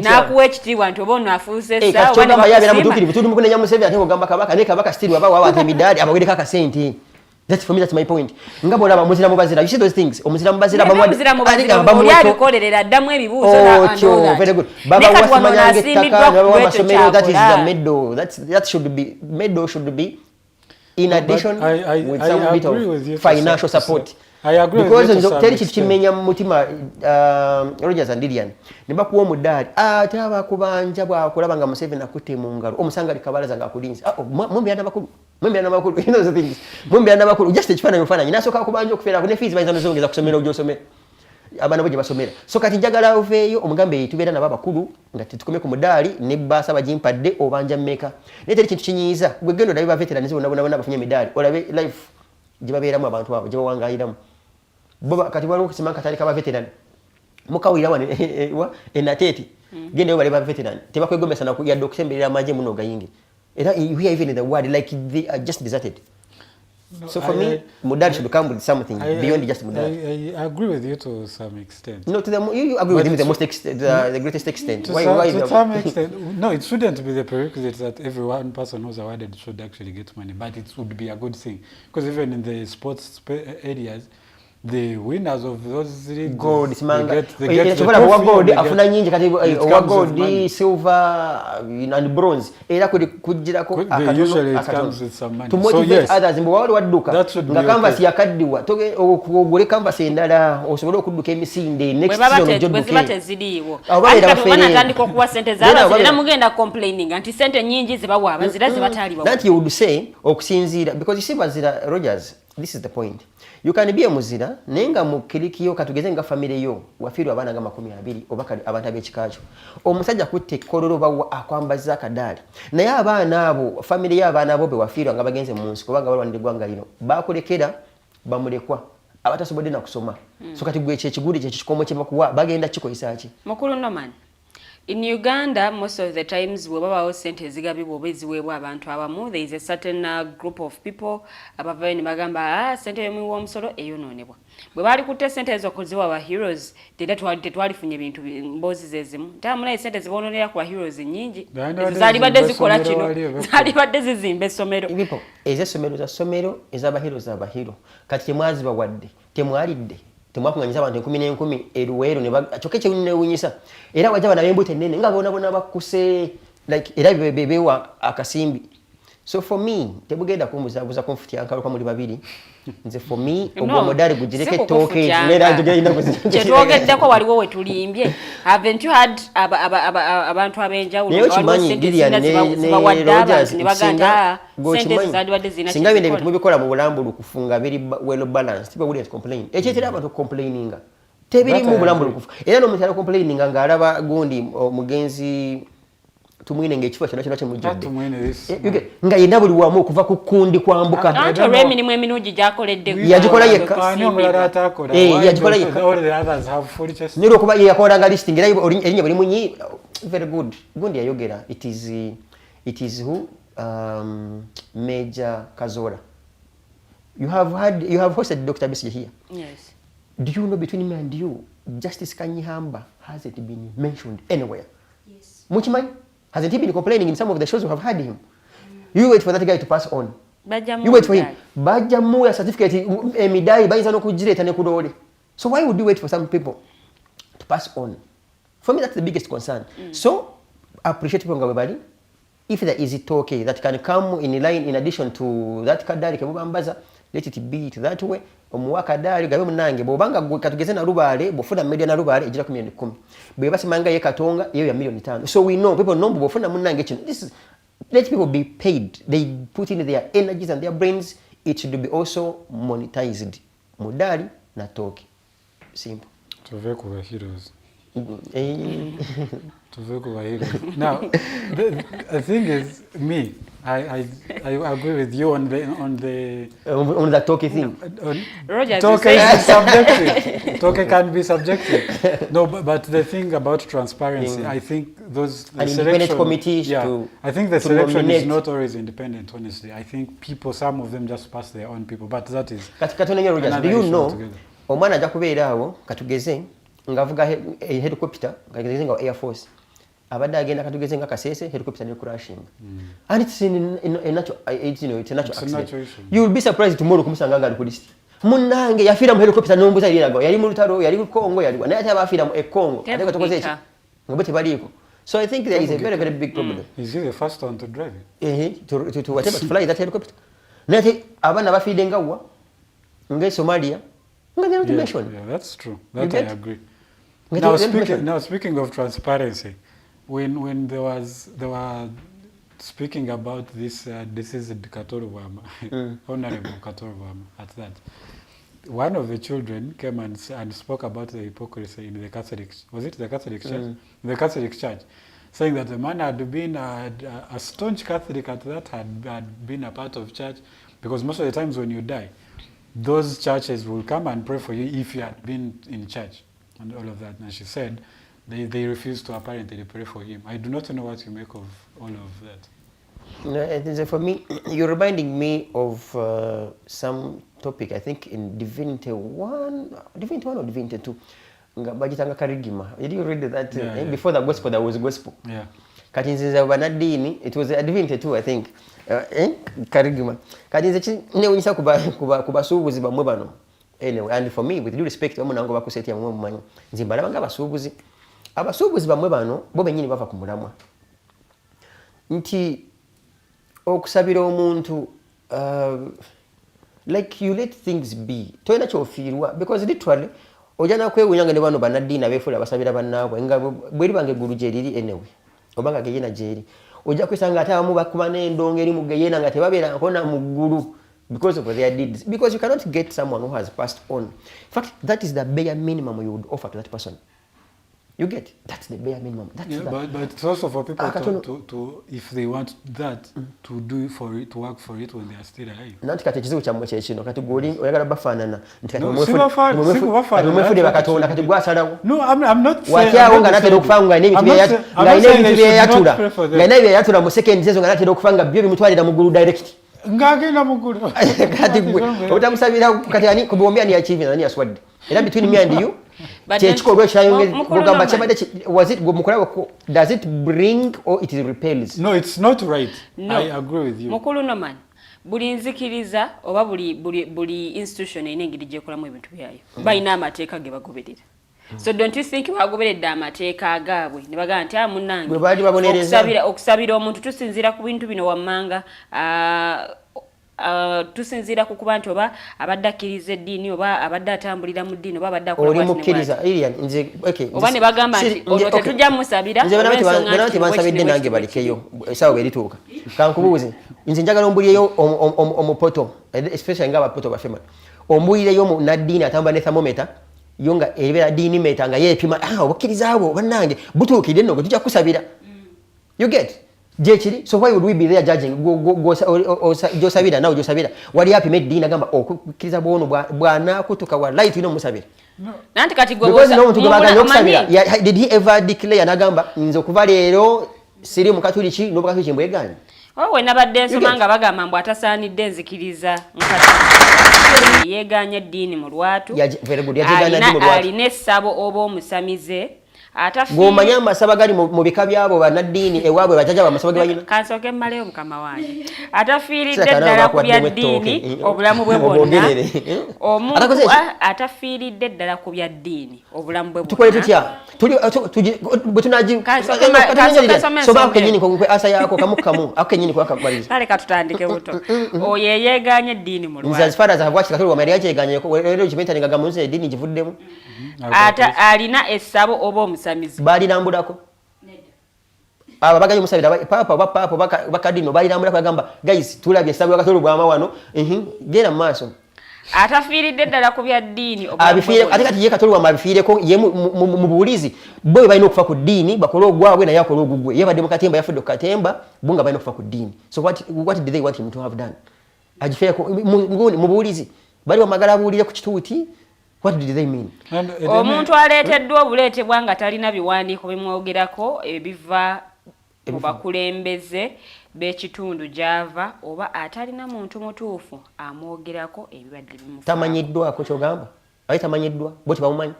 na kuwechitiwa nti obona afuse sawa wano bayabera mutukiri butudu mukune nyamusebe ate kugamba kabaka ne kabaka still baba wabate midali abagere kaka sente. That's for me, that's my point. Ngabo laba muzira mubazira. You see those things. Omuzira mubazira muzira abikolera addamu ebibuuzo na very good. Baba wasimanya ngettaka baba masomero, that is the middle. That should be in addition with some bit of financial support. I agree because with you. Because teri kitimenya mutima Rogers and Lilian niba kuwa omudali ate abakubanja bwakulaba nga Museveni akutte mu ngalo omusanga likabalaza nga akulinza mumbi yana makulu you know the things mumbi yana makulu just ekifaananyi mufaananyi nasooka kubanja okufeera ku ne fees bayinza nozongeza kusomera ogyosomera abaana bo gye basomera so kati njagala oveeyo omugambe tubeera nabo abakulu nga tetukomye ku mudaali ne bbaasa bagimpadde obanja mmeka naye teri kintu kinyiiza gwe genda olabe ba veterans bonna abafunye emidaali olabe life gye babeeramu abantu abo gye bawangaaliramu boba kati waliwo okusimanga katali kaba veteran mukawulira wa enateti genda yo bale ba veteran tebakwegomesa na kuyadde okusemberera amagye muno gayinge era we are even in the world like they are just deserted. So for me, Mudad should come with something beyond just Mudad. I agree with you to some extent. No, you agree with me the greatest extent. To some extent, no, it shouldn't be the prerequisite that every one person who's awarded should actually get money, but it would be a good thing because even in the sports areas, the winners of those gold, they get gold, afuna nyingi kati gold, silver and bronze. Era kujirako usually it comes with some money. To motivate others, mbo wali waduka. Nga canvas yakaddiwa. Toge ogule canvas endala osobola okudduka emisinde next season jodduke. Bwe bate zidiwo. Abana tandika okuwa sente zaaba era mugenda complaining anti sente nyingi zibawa abazira zibataliwa. That you would say okusinzira because you see bazira Rogers, this is the point. You can be a muzira nenga mukirikiyo katugeze nga family yo wafiru abana nga 20 obaka abantu ab'ekikacho omusajja kutte kololo bawa akwambaza akadali naye abana abo family y'abana abo be wafiru nga bagenze mu nsi kubanga balwanira ggwanga lino bakulekera bamulekwa abatasobodde na kusoma so kati gwe ekiguli kye kikomo kye bakuwa bagenda kikoyisa ki mukulu noman. In Uganda, most of the times, there is a certain group of people abavani magamba sente yomu wa msolo eyo nonebwa. Bwe bali kutte sente zokuziwa wa heroes tetwali funye bintu mbozi zezimu. Tamula sente zibonolera kwa heroes nyingi. Zali badde zikola kino. Zali badde zizimbe somero. Ibipo ezesomero za somero ezaba heroes aba hero. Kati temwazi bawadde temwalidde. Temwakunganyiza abantu 10 eruwero ne choke kye unewunyisa era wajaba na bembo tenene nga bona bakuse like era bebewa akasimbi so for me tebugenda kumuzabuza comfort yankalo kwa muri babiri nze for me ogwo modali gujireke toke nera tugenda kuzije kyetwogeddeko waliwo wetulimbye haven't you had abantu abenjawulo singa binde bitu bikola mu bulambulu kufunga very well balanced people wouldn't complain ekitera abantu complaining tebiri mu bulambulu kufu era no mutala complaining nga alaba gundi mugenzi tumwine ngekifo kyano kino kyemujjadde nga yenda buli wamu okuva ku kundi kwambuka anto remini mu eminuji gyakoledde yagikola yekka yagikola yekka nero kuba yakola nga listing era erinya buli munyi very good gundi yayogera it is who Major Kazola. You have hosted Dr. Bessie here. Yes. Do you know between me and you, Justice Kanyihamba hasn't been mentioned anywhere? Yes. Muchimai, hasn't he been complaining in some of the shows we have had him? You wait for that guy to pass on. You wait for him. Bajamu certificate emidai bayinza no kujireta ne kudole. So why would you wait for some people to pass on? For me, that's the biggest concern. So appreciate people ngabali. If there is it okay that can come in line in addition to that kadali kebubambaza, let it be it that way. Omuwaka dali gabe munange bobanga katugeze na rubale bofuna media na rubale ejira 10 bwe basimanga ye katonga yeyo ya $1,000,000. So we know people know bofuna munange kino. This is let people be paid. They put in their energies and their brains. It should be also monetized. Mudali na toki. Simple. To vehicle the heroes. Now, the thing is, me, I agree with you on the talking thing. Roger, talking is subjective. Talking can be subjective. No, but the thing about transparency, I think those independent committees. Yeah, I think the selection is not always independent. Honestly, I think people, some of them just pass their own people, but that is. Do you know? Omwana aja kubeera awo katugeze ngavuga helicopter ngageze nga Air Force abadde agenda katugeze nga kasese helicopter ne crashing and it's in a natural it's a natural accident. You will be surprised tomorrow kumusanga nga alikulisti munange yafira mu helicopter nombuza lirago yali mu lutaro yali ku Kongo yali naye ate abafira mu Kongo ate katokozeeki ngobote baliko. So I think there is a very big problem. Is he the first one to drive it? To whatever to fly that helicopter. Nate abana bafide ngawa nge Somalia nga they not mention. Yeah, that's true. That I agree. Now speaking of transparency, when they were speaking about this is Kato Lubwama, Honorable Kato Lubwama at that. One of the children came and spoke about the hypocrisy in the Catholic, was it the Catholic Church? The Catholic Church, saying that the man had been a staunch Catholic at that, had been a part of church, because most of the times when you die, those churches will come and pray for you if you had been in church and all of that. And she said they refused to apparently pray for him. I do not know what you make of all of that. No, for me, you're reminding me of some topic, I think in Divinity 1 or Divinity 2. Did you read that? Before the gospel, there was gospel. Yeah. Katinziza banadini, it was a Divinity 2, I think. Karigima. Katinziza ne unyisa kubasubuzi bamwe bano. Anyway, and for me, with due respect, omunango bakuseti amwe mumanyi. Nzimbala banga basubuzi. Abasubuzi bamwe bano bo benyini bava ku mulamwa. Nti okusabira omuntu like you let things be. Toyina kyofirwa because literally ojana kwewunyanga ne bano banadini abefula basabira bannaabwe nga bweri bange gulu jeriri anyway. Obanga geyena jeri. Oja kwisanga ate abamu bakuba n'endongo eri mugeyena nga tebabeera nkona mu ggulu because of their deeds. Because you cannot get someone who has passed on. In fact, that is the bare minimum you would offer to that person. You get? That's the bare minimum. That's but it's also for people to if they want that, to do for it, to work for it when they are still alive. Nanti kati kizibu kya mwe kino kati goli oyagala bafanana nti kati gwasalawo. No, I'm not saying. Watyawo nga natera okufanga n'ebintu yatula mu second season nga natera okufanga byo bimutwalira mu ggulu direct. Ngagenda mu ggulu. Kati gwe otamusabira kati ani kubombya ni achieve na ni aswadde. Era between me and you. Was it does it bring or it repels? No, it's not right. No. I agree with you. Mukulu no man. Buli nzikiriza oba buli institution enengiri je kolamu ebintu byayo. Bayina amateeka ge bagoberera. So don't you think bagoberedde amateeka agaabwe ne bagamba nti munange okusabira omuntu tusinzira ku bintu bino wammanga tusinzira ku kuba nti oba abadde akkiriza eddiini oba abadde atambulira mu ddiini oba abadde akola mukkiriza Ilian nze oba ne bagamba nti olwo tetujja musabira nze banati bansabidde nange balikeyo esaawa bwerituuka kankubuuze nze njagala ombulireyo omupoto especially nga abapoto bafema ombulireyo naddiini atambula ne thermometer yo nga ebeera ddiini meta nga yeepima obukkiriza abo bannange butuukidde nno gwe tujja kusabira. You get? So why would we be there judging? Josabira now Josabira. Wali happy made dina gamba okukkiriza bwono bwana kutuka wa light ino musabira. Nanti kati gwe did he ever declare nagamba nzo kuva leero siri mu katuliki n'obukatuliki mbweganye? We nabadde nsoma nga bagamba mbu atasaanidde nzikiriza nkati yeeganye eddiini mu lwatu alina essabo oba omusamize ng'omanya amasaba gali mu bika byabo bannaddiini ewaabwe bajjajja bamasaba ge balina. Kansooke mmaleyo mukama wange atafiiridde ddala ku bya ddiini obulamu bwe bwonna omuntu atafiiridde ddala ku bya ddiini obulamu bwe bwonna tukole tutya bwe tunagisoba kenyini kwe asa yako kamukamu akenyini kwa kabaliza kale katutandike buto oyo yeeganye eddiini mu lwatu nze as far as I've watched Kato Lubwama yali yeganyeko lero kimentani nga gamunze eddiini givuddemu alina essabo oba omusamizi balirambulako aba baganye musabira papa bakadino balirambulako agamba guys tulabye essabo lya Kato Lubwama wano genda mu maaso atafiiridde ddala ku bya ddiini ate kati ye Kato Lubwama abifiireko ye mu buwulizi bo balina okufa ku ddiini bakole ogwabwe naye akole ogugwe ye badde mu katemba yafudde ku katemba bo nga balina okufa ku ddiini. So what did they want him to have done? Agifeeko mu buwulizi bali bamagala abuulire ku kituuti. What did they mean? Omuntu aleeteddwa obuleetebwa nga talina biwandiiko bimwogerako ebiva mu bakulembeze b'ekitundu gy'ava oba atalina muntu mutuufu amwogerako ebibadde bimufa. Tamanyiddwako kyogamba? Tamanyiddwa? Bo tebamumanyi?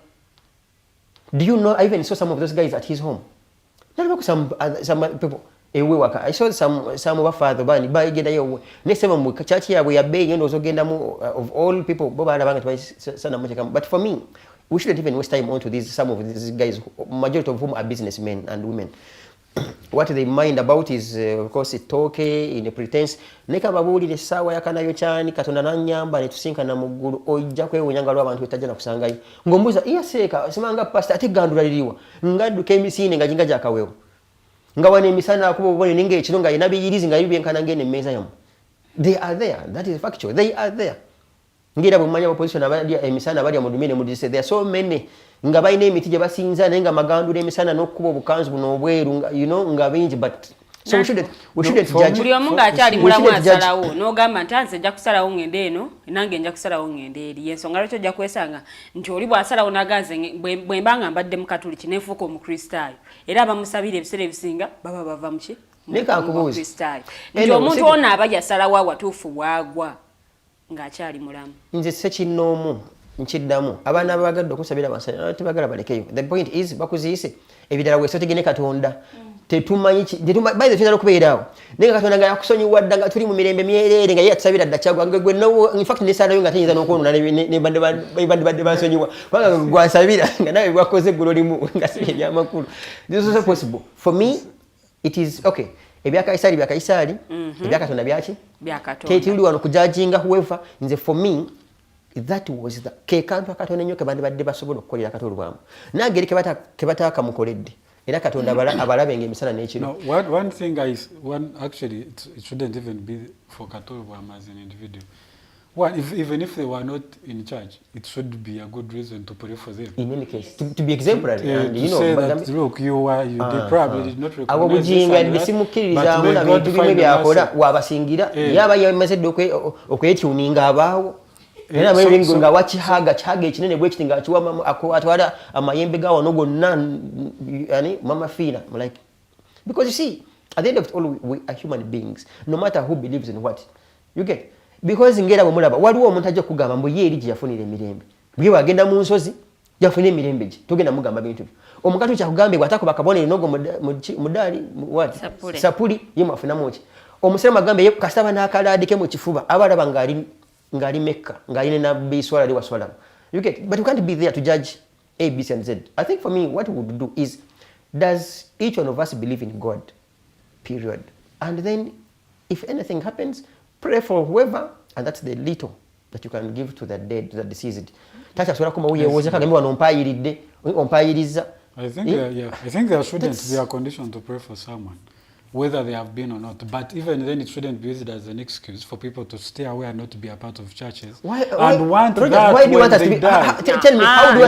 Do you know I even saw some of those guys at his home? some people I saw some of our father bani bagenda yo next time mu church ya we are being and also genda mu of all people but for me we shouldn't even waste time onto some of these guys, majority of whom are businessmen and women. What they mind about is of course tooci in a pretense neka babulire sawa yakanayo cyane katonda nanyamba netusinka na muguru ojja kwewunyanga lwa abantu betajja nakusangayo ngombuza iyaseka simanga pastor ate gandula liriwa ngaduka emisine ngajinga jakawewo nga wane emisana akubo bone ninge ekirunga inabiyirizi nga yibyenkana ngene meza yamu. They are there, that is factual, they are there. Ngira bumanya opposition abali emisana abali amudumine mudise there are so many nga bayina emiti gye basinza naye nga magandula emisana n'okkuba obukanzu buno obweru nga bingi but so we shouldn't judge. Buli omu ng'akyali mulamu asalawo n'ogamba nti anze nja kusalawo ngende eno nange nja kusalawo ngende eri y'ensonga lwaki ojja kwesanga nti oli bw'asalawo n'aganze bwe mbanga mbadde mukatuliki neefuuka omukristaayo era abamusabira ebiseera ebisinga baba bava muki mukristaayo nti omuntu ono aba yasalawo awatuufu bwagwa ng'akyali mulamu. Nze sekinnoomu nkiddamu abaana abagadde okusabira basala tebagala balekeyo. The point is bakuziise ebirala weeso tegene katonda tetumanyi by the final okubeerawo naye katonda nga yakusonyiwa dda nga tuli mu mirembe myereere nga ye yatusabira dda kyagwa gwe no in fact nesalayo nga tenyinza n'okwonona ne badde bansonyiwa kubanga gwansabira nga nawe bwakoze eggulo limu nga si ebyamakulu. This is also possible for me. It is okay. Ebya Kaisari bya Kaisari, ebya Katonda byaki? Bya Katonda. Tetuli wano kujudginga whoever. Nze for me that was the kekantu Katonda nnyo kebandi badde basobola okukolera Katonda Lubwama. Nageri kebata kamukoledde. Era Katonda abalabe ng'emisana n'ekiro. No, one thing actually it shouldn't even be for Kato Lubwama as an individual. Even if they were not in charge, it should be a good reason to pray for them. In any case, to be exemplary, and to say that look, you probably did not recognize this, but they got to find wabasingira yaba yamaze okwetuninga abaawo era mwengo nga wachihaga ekinene bwe kitinga achiwa atwala amayembe gawo no gonna yani mama fina like because you see at the end of it all we are human beings no matter who believes in what you get. Because ngera bamulaba waliwo omuntu ajja kugamba mbu ye eri yafunira emirembe bwe bagenda mu nsozi yafunira emirembe gye tugenda mugamba bintu omukatu kyakugambye bwatako bakabone nogo mudali what sapuli ye mafuna mochi omusema agambe ye kasaba n'akaladike mu kifuba abalaba ngali mekka ngali na biswala li waswala you get but you can't be there to judge A, B, C and Z. I think for me what we would do is does each one of us believe in God period and then if anything happens pray for whoever, and that's the little that you can give to the dead, to the deceased. I think there shouldn't be a condition to pray for someone, whether they have been or not. But even then, it shouldn't be used as an excuse for people to stay away and not to be a part of churches. Why do you want us to be? Tell me, how do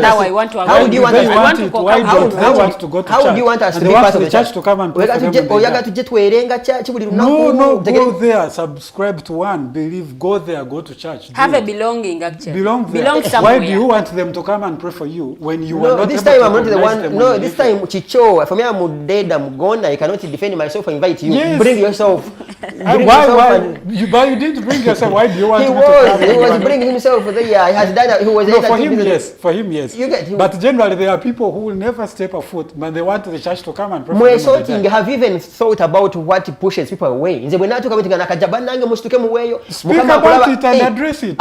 you want us to go to church? How do you want us to be part of the church to come and pray for them? No, go there, subscribe to one, believe, go there, go to church. Have a belonging, actually. Belong somewhere. Why do you want them to come and pray for you when you are not able to recognize them? No, this time, Chicho, for me, I'm dead, I'm gone, I cannot defend myself. Invite you. Yes. Bring yourself. Why? You didn't bring yourself. Why do you want he to come? He was bringing himself there. He has done. He was. No, for him, yes. For him, yes. You get. But generally, there are people who will never step a foot, but they want the church to come and pray. Have even thought about what pushes people away? Speak about it and address it.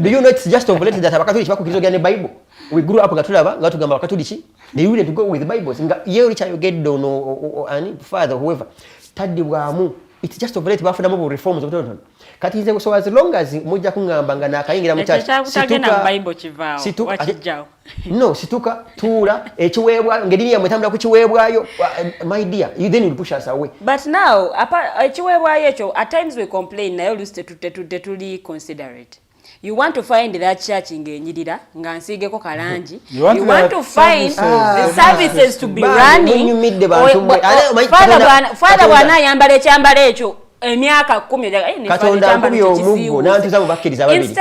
Do you know it's just of late that Abakatuliki bakukiriza the Bible? We grew up ngatulaba ngatugamba Abakatuliki. They willing to go with the Bibles. Ye richa you get down or any father whoever. Tadibwamu. It's just of late bafuna mu reforms of don't. Kati nze so as long as mujja kungamba nga nakayingira mu church. Situka Bible kivao. Wachijao. No, situka tula ekiwebwa ngedini ya mwetambula ku kiwebwayo my dear you then will push us away. But now ekiwebwayo ekyo at times we complain nayo lust to considerate. You want to find that church ng'enyirira nga nsiigeko kalangi. You want to find the services to be running. Father bwana ayambala ekyambalo ekyo emyaka 10 Katonda akubye omuggo n'antuza mu bakkiriza babiri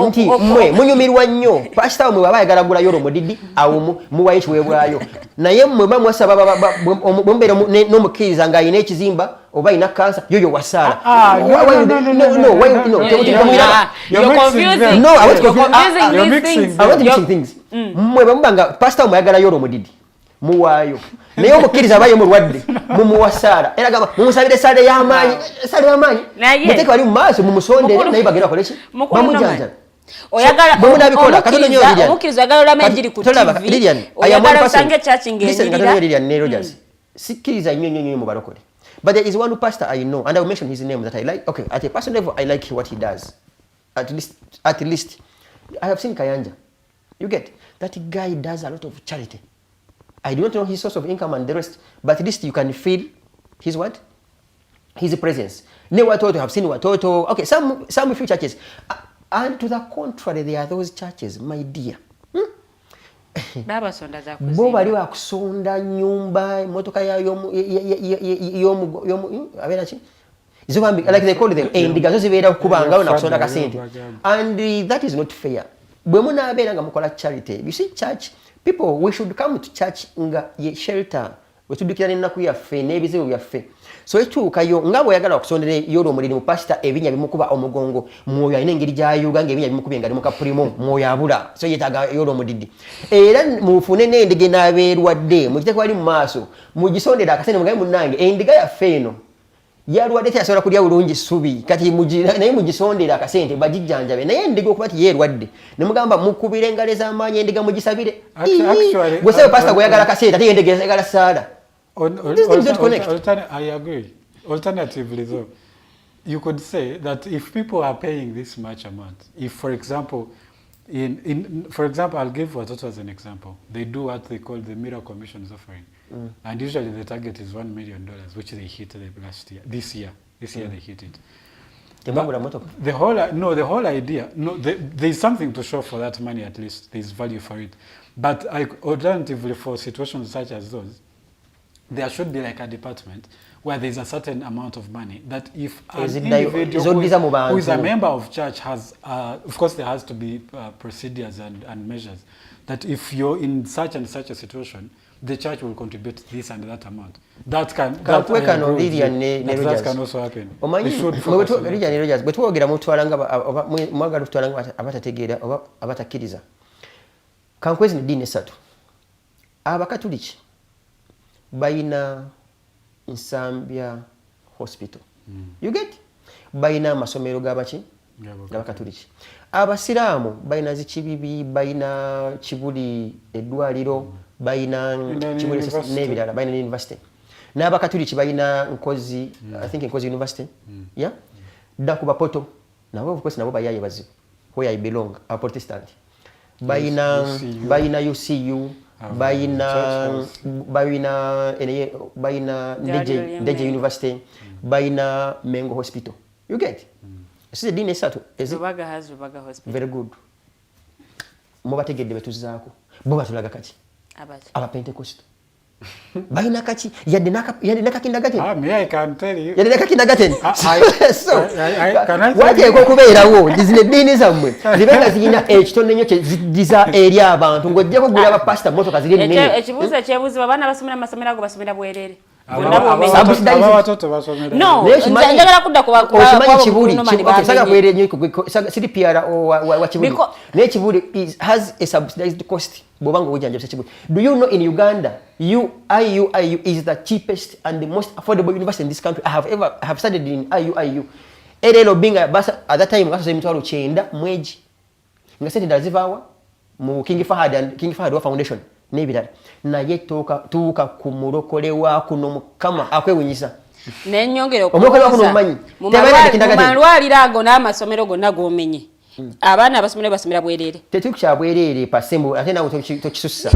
nti mmwe munyumirwa nnyo pastor mwe baba ayagala gula yoro mudidi awo muwaye kiwebwayo naye mmwe bamwasaba bombere n'omukkiriza nga ayina ekizimba oba ina kansa yoyo wasala. You're mixing things. Mmwe bamubanga pastor mwe ayagala yoro mudidi muwaayo naye omukkiriza abayo mulwadde mumuwasaala era gamba mumusabire sale y'amaanyi muteeke wali mu maaso mumusondere naye bagenda bakole ki bamujjanjabe oyagala omukkiriza oyagala olama egiri ku TV oyagala osange church ng'enyirira ne Rogers sikkiriza nnyo mu balokole. But there is one pastor I know, and I will mention his name that I like. Okay, at a personal level, I like what he does. At least, I have seen Kayanja. You get that guy does a lot of charity. I do not know his source of income and the rest, but at least you can feel his what? His presence. Ne watoto have seen watoto. Okay, some few churches, and to the contrary, there are those churches, my dear. Bo bali wakusonda nyumba emotoka yayo abera ki zibambi like they call them endiga zo zibeera kubanga na kusonda ka sente, and that is not fair. Bwe muna abera nga mukola charity, you see church people, we should come to church nga ye shelter we tudukira n'ennaku yaffe n'ebizibu byaffe. So ekyukayo nga bw'oyagala okusondera yolo omuliri mu pastor ebinya bimukuba omugongo mwoyo alina engeri gy'ayuga ng'ebinya bimukubye nga ali mu kapulimo mwoyo abula, so yetaaga yolo omudidi era mufune n'endiga enaabeerwadde mugiteeko wali mu maaso mugisondera akasente mugabe munnange endiga yaffe eno yalwadde teyasobola kulya bulungi ssubi kati naye mugisondera akasente bagijjanjabe naye endiga okuba ti yeerwadde ne mugamba mukubire engalo ez'amaanyi endiga mugisabire gwesabe pastor gweyagala akasente ate endiga eyagala saala. I agree. Alternatively, though, you could say that if people are paying this much amount, if, for example, I'll give Watoto as an example. They do what they call the Miracle Missions offering, and usually the target is $1 million, which they hit last year. This year they hit it. The whole idea. There's something to show for that money. At least there's value for it. But alternatively, for situations such as those, there should be like a department where there's a certain amount of money that if an individual who is a member of church has, of course there has to be procedures and measures, that if you're in such and such a situation, the church will contribute this and that amount. That can also happen. Bayina Nsambya hospital. You get? Bayina masomero gabaki? Gabakatuliki. Abasiraamu bayina zikibibi, bayina kibuli eddwaliro, bayina kibuli n'ebirala, bayina university. N'abakatuliki bayina Nkozi, I think Nkozi University. Yeah? Dakuba poto. Nabo of course nabo bayaye bazibu. Where I belong, a Protestant. Bayina UCU. Bayina Deje University, Bayina Mengo Hospital. You get? This is the Dine Sato. Rubaga has Rubaga Hospital. Very good. Mubategedde betuzaako. Bo batulaga kati. Aba Pentecost. Bayina kati yadde nakakindagaten. Me I can tell you. Yadde nakakindagaten. So wateekwa okubeerawo zino eddiini zammwe zibenga zirina ekitone nnyo kyezidiza eri abantu ng'ojjako gula bapasita motoka ziri ennene. Ekibuuzo ekyebuzibwa abaana basomera mu masomero ago basomera bwereere. Njagala kudda okimanyi kibuli saga bwereere nnyo siri PR wa kibuli naye kibuli has a subsidized cost bw'obanga ojjanjabisa kibuli. Do you know in Uganda IU is the cheapest and the most affordable university in this country? I have studied in IU. LL being at that time ngasoza emitwalo 9 mwegi nga sente ddala zivaawa mu King Fahad Foundation n'ebirala naye tuuka ku mulokole wa kuno Mukama akwewunyisa n'ennyongera okubuuza mu malwaliro ago n'amasomero gonna g'omenye abaana basomera bwereere tetukya bwereere pasembu ate nawe tokisussa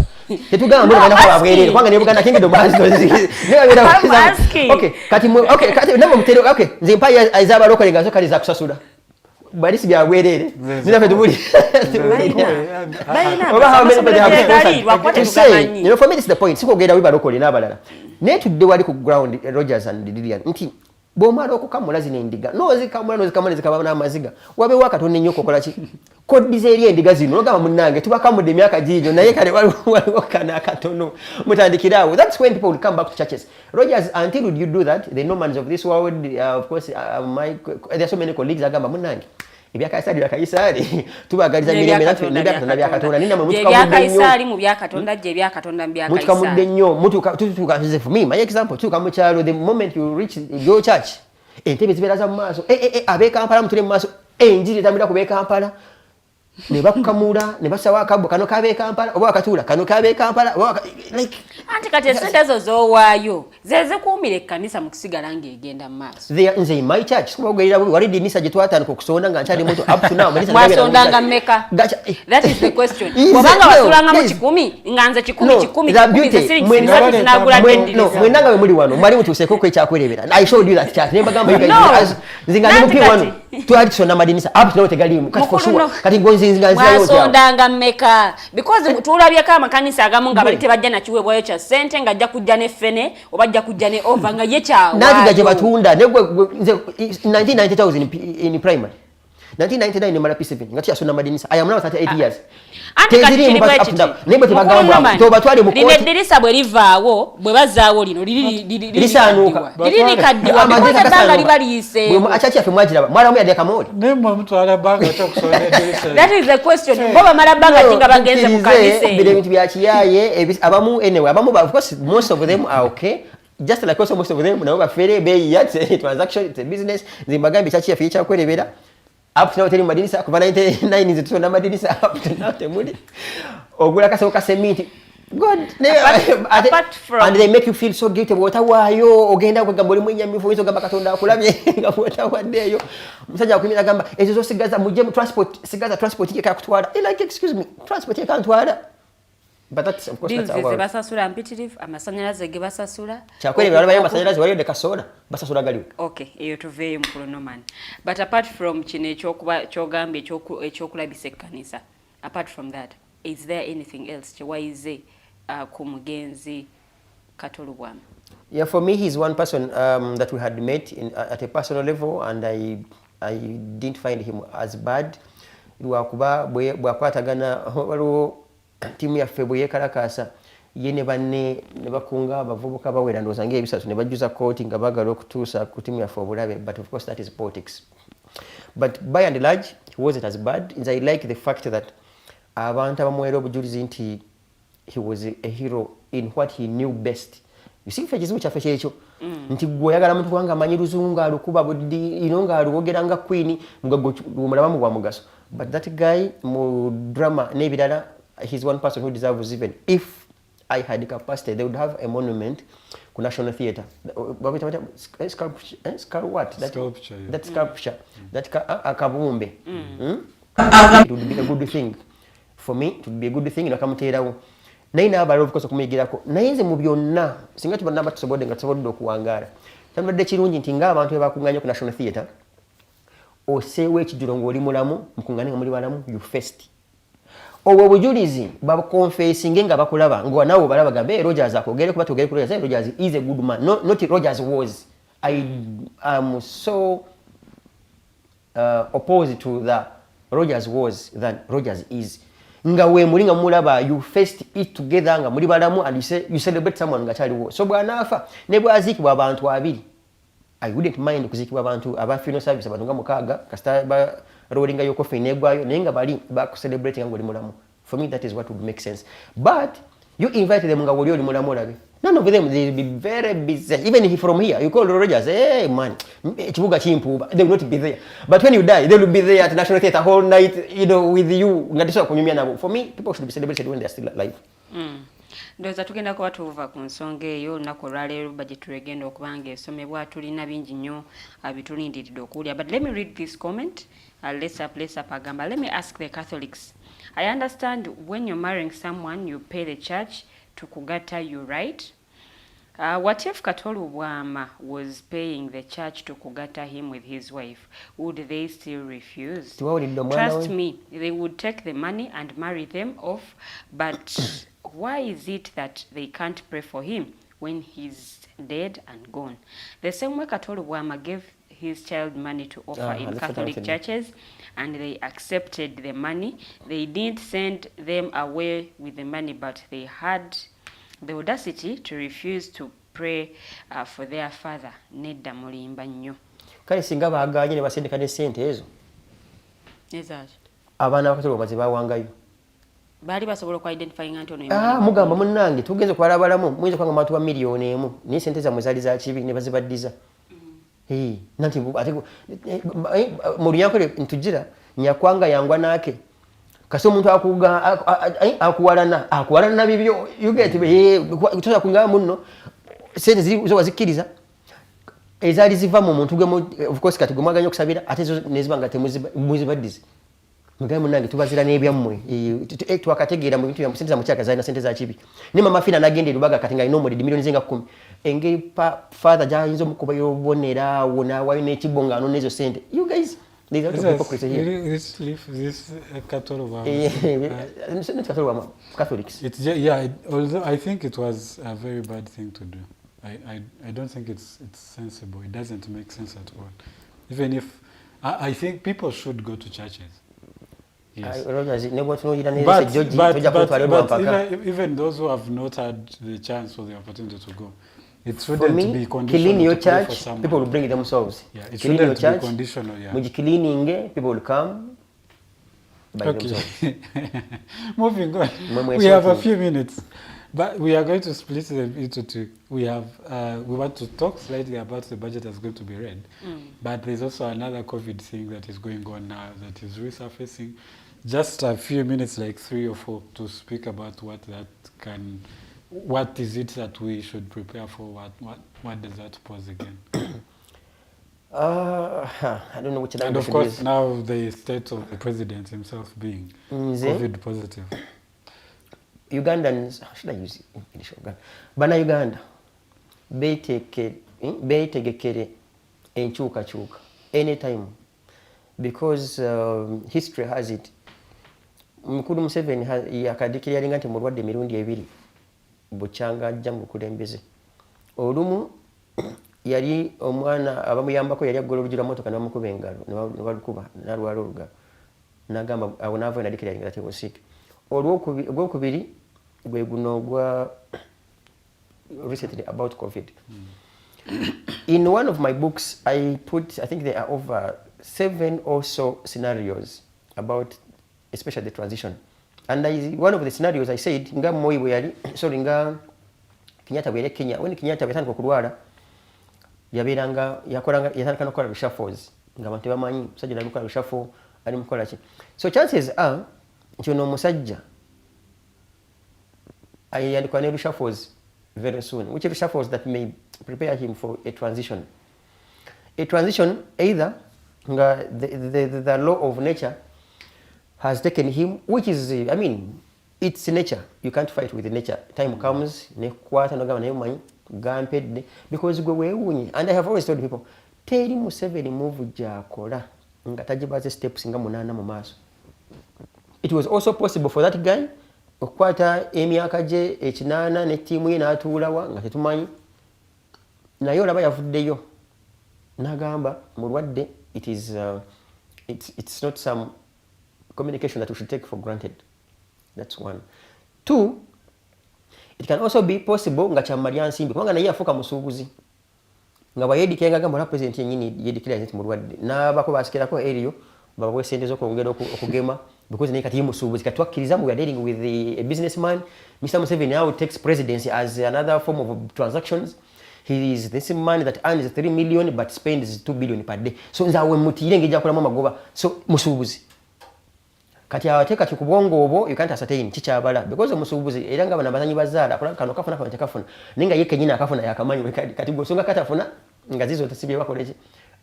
tetugamba mbona bana kwa bwereere kubanga ne Buganda Kingdom kati nabo mutero nze mpaya ez'abalokole nga zo kali za kusasula balisi bya bwereere zina fedubuli for me this is the point sikogenda wibalokole n'abalala naye tudde wali ku ground Rogers and Lilian nti bw'omala okukamula zino endiga nozikamula zikaba n'amaziga wabeewo akatonda ennyo okola ki kodiza eri endiga zino nogamba munnange tubakamudde emyaka giigyo naye kale waliwo kana akatono mutandikiraawo. That's when people will come back to churches. Rogers, until you do that, the Normans of this world, of course, there are so many colleagues agamba munnange ebya Kaisari tubagaliza mirembe na bya Katonda nina mutuka bya Kaisari mu bya Katonda je bya Katonda bya Kaisari mutuka mudde nnyo mutuka for me my example tuka mu kyalo the moment you reach your church entebe zibeera za mu maaso abe Kampala mutule mu maaso enjiri tambira ku be Kampala ne bakukamula ne basawa akabo kano kabe Kampala oba akatula kano kabe Kampala like anti kati sente zo zowaayo zeze kuumire kanisa mu kisigala ng'egenda mu maaso nze in my church kubagerera wali dinisa gye twatandika okusonda nga nkyali muto up to now mwasondanga mmeka that is the question obanga wasulanga mu 10 nga nze 10 nagula ddendinisa mwenanga we muli wano mwali mutuuseeko kwekyakuleebera I showed you that chart ne bagamba nze nga ndi mupi wano twali tusonda amadinisa up to now tegaliimu kati for sure kati mwasondanga mmeka because tuulabyeko amakanisa agamu nga bali tebajja na kiweebwayo kya ssente nga ajja kujja ne ffene oba ajja kujja ne ova nga ye kyawaayo nanti gye batunda nze 1990,000 in primary 1999 ne mala P7 nga tuyasonda amadinisa I am now 38 years anti kati kiri bwekiti nebo tebagamba tobatwale mu lino eddirisa bwe livaawo bwe bazaawo lino lisaanuuka lirikaddiwa because ebbanga liba liyiseewo akyaki yaffe mwagiraba mwalamu yadde akamooli nemwe mutwala bbanga kyokusonda eddirisa that is the question bo bamala bbanga ki nga bagenze mu kanisa bino ebintu bya kiyaaye abamu anyway abamu of course most of them are okay just like also most of them nabo bafere beeyiya transaction it's a business nze mbagambe kyaki yaffe yekyakwerebera up to now teri madinisa kuva 99 nze tusonda amadinisa up to now temuli ogula kasawo ka sementi God and they make you feel so guilty bwotawaayo ogenda kwegamba oli mwenyamivu oyinza ogamba Katonda akulabye nga bwotawaddeeyo omusajja akumira agamba ezo zosigaza mujje mu transport sigaza transport ye kakutwala like excuse me transport ye kantwala but that's of course that's our basasula mpitirivu amasanyalaze ge basasula kyakwere bali bayo amasanyalaze waliyo de kasoda basasula galiwo okay eyo tuveeyo mu kulonoman but apart from kino ekyokuba kyogambye ekyokulabisa ekkanisa apart from that is there anything else kyewayize ku mugenzi Kato Lubwama? Yeah, for me he's one person that we had met at a personal level and I didn't find him as bad lwakuba bwakwatagana waliwo timu yaffe bwe yekalakasa ye ne banne ne bakunga abavubuka bawera ndowooza ng'ebisatu ne bajjuza kooti nga baagala okutuusa ku timu yaffe obulabe but of course that is politics but by and large he wasn't as bad and I like the fact that abantu abamuweera obujulizi nti he was a hero in what he knew best. You see ekizibu kyaffe kyekyo nti gwe oyagala muntu kubanga amanyi luzungu alukuba buddi nga aluwogera nga queen omulabamu bwa mugaso but that guy mu drama n'ebirala he's one person who deserves even if I had the capacity they would have a monument ku National Theatre sculpture that akabumbe it would be a good thing for me it would be a good thing nakamuteerawo naye n'abala of course okumuyigirako naye nze mu byonna singa tubanaba tusobodde nga tusobodde okuwangaala kyandibadde kirungi nti ng'abantu bebakunganya ku National Theatre oseewo ekijjulo ng'oli mulamu mukungane nga muli balamu you first obwo obujulizi bakonfesinge nga bakulaba ng'onawe obalaba bagambe Rogers akwogere kuba togere ku Rogers Rogers is a good man not Rogers was I am so opposed to the Rogers was than Rogers is nga we mulinga mulaba you first eat together nga muli balamu and you celebrate someone nga kyaliwo so bw'anaafa ne bwazikibwa abantu abiri I wouldn't mind kuzikibwa abantu aba funeral service abantu nga mukaaga kasita ba rolling yo coffee negwayo naye nga bali ba celebrate nga oli mulamu for me that is what would make sense but you invite them nga oli mulamu olabe none of them they will be very busy even if from here you call Rogers hey man ekibuga kimpuba they will not be there but when you die they will be there at National Theatre whole night you know with you ngadisa kunyumya nabo for me people should be celebrated when they are still alive ndoza tugenda kuba tuva ku nsonga eyo olunaku olwaleero budget egenda okubanga esomebwa tulina bingi nnyo bitulindiridde okuwulira but let me read this comment let's up agamba let me ask the Catholics I understand when you're marrying someone you pay the church to kugata you right what if Kato Lubwama was paying the church to kugata him with his wife would they still refuse trust me they would take the money and marry them off but why is it that they can't pray for him when he's dead and gone the same way Kato Lubwama gave his child money to offer in Catholic churches and they accepted the money they didn't send them away with the money but they had the audacity to refuse to pray for their father nedda mulimba nnyo kale singa baaganye ne basindika ne sente ezo Exactly. Abaana bakatolo bazi bawangayo. Bali basobola ku identifying anti ono. Mugamba munnange tugenze kwalabalamu muyinza kwanga matu wa milioni emu ni sente za mwezali za kibi ne bazibaddiza. Nanti ate mu lyankole ntujira nyakwanga yangwa nake. Kaso omuntu akuwalana bibyo you get tuza kunga munno sente zo wazikiriza ezali ziva mu muntu gwe of course kati gumaganya okusabira ate zo nezibanga temuzibaddize. Mugaye munange tubazira n'ebyammwe twakategeera mu bintu bya sente za mukyaka zalina sente za kibi ne mama fina nagende Lubaga kati nga ino muri milioni zinga 10 engeri father jayinzo mukuba yobonera wona wayo n'ekibongano nezo sente you guys there's a lot of hypocrisy here. This Catholic Catholics. It's just, although I think it was a very bad thing to do. I don't think it's sensible. It doesn't make sense at all. Even if I think people should go to churches. Yes. But even those who have not had the chance or the opportunity to go, it shouldn't be conditional. Clean your church, people will bring it themselves. Yeah, it shouldn't be conditional. Yeah. Cleaning, people will come by themselves. Moving on. We have a few minutes, but we are going to split them into two. We want to talk slightly about the budget that's going to be read, but there's also another COVID thing that is going on now that is resurfacing. Just a few minutes, like 3 or 4, to speak about what is it that we should prepare for? What does that pose again? I don't know which. And of course, now the state of the president himself being COVID positive. Ugandans, how should I use English? Bana Uganda, betegekere enchuka anytime, because history has it. Mukulu Museveni yakadikira yalinga nti mulwadde mirundi ebiri bukyanga ajja mu kulembeze olumu yali omwana abamuyambako yali agola olujira motoka namukuba engalo ne balukuba nalwala olugalo nagamba awo naava nadikira yalinga ati wasik olwokubiri gwe guno gwa recently about COVID. In one of my books I think there are over 7 or so scenarios about especially the transition. And one of the scenarios I said, nga Moi bwe nga Kenyatta bwe Kenya, when Kenyatta bwe kulwala, yaberanga yatandika nokukola reshuffles, nga abantu bamanyi musajja nalukola reshuffle ali mukola ki. So chances are nti ono omusajja ayandikwa ne reshuffles very soon, which reshuffles that may prepare him for a transition. A transition either nga the law of nature has taken him, which is, I mean, it's nature. You can't fight with nature. Time comes, because and I have always told people, teri Museveni move jakola nga tajibaze steps nga munana mu maaso. It was also possible for that guy okwata emyaka je ekinana ne timu ye n'atuulawa nga tetumanyi naye olaba yavuddeyo n'agamba mulwadde. It's not some communication that we should take for granted. That's one. 2, it can also be possible nga Kyammalya Nsimbi kubanga naye afuuka musuubuzi nga bwayedikenga gamba president yenyini yedikira nti mulwadde n'abako basikirako eriyo babwe sente z'okwongera okugema because naye kati ye musuubuzi kati twakkiriza we are dealing with a businessman. Mr. Museveni now takes presidency as another form of transactions. He is this man that earns 3 million but spends 2 billion per day. So nzawe mutire ngejja kulamu magoba. So musuubuzi kati awateka kikubwongo obo you can't ascertain kikyabala because omusuubuzi era nga bana bazanyi bazaala kano kafuna kano kyakafuna ninga ye kenyina akafuna yakamanyi kati gosonga katafuna nga zizo tasibye bakoleje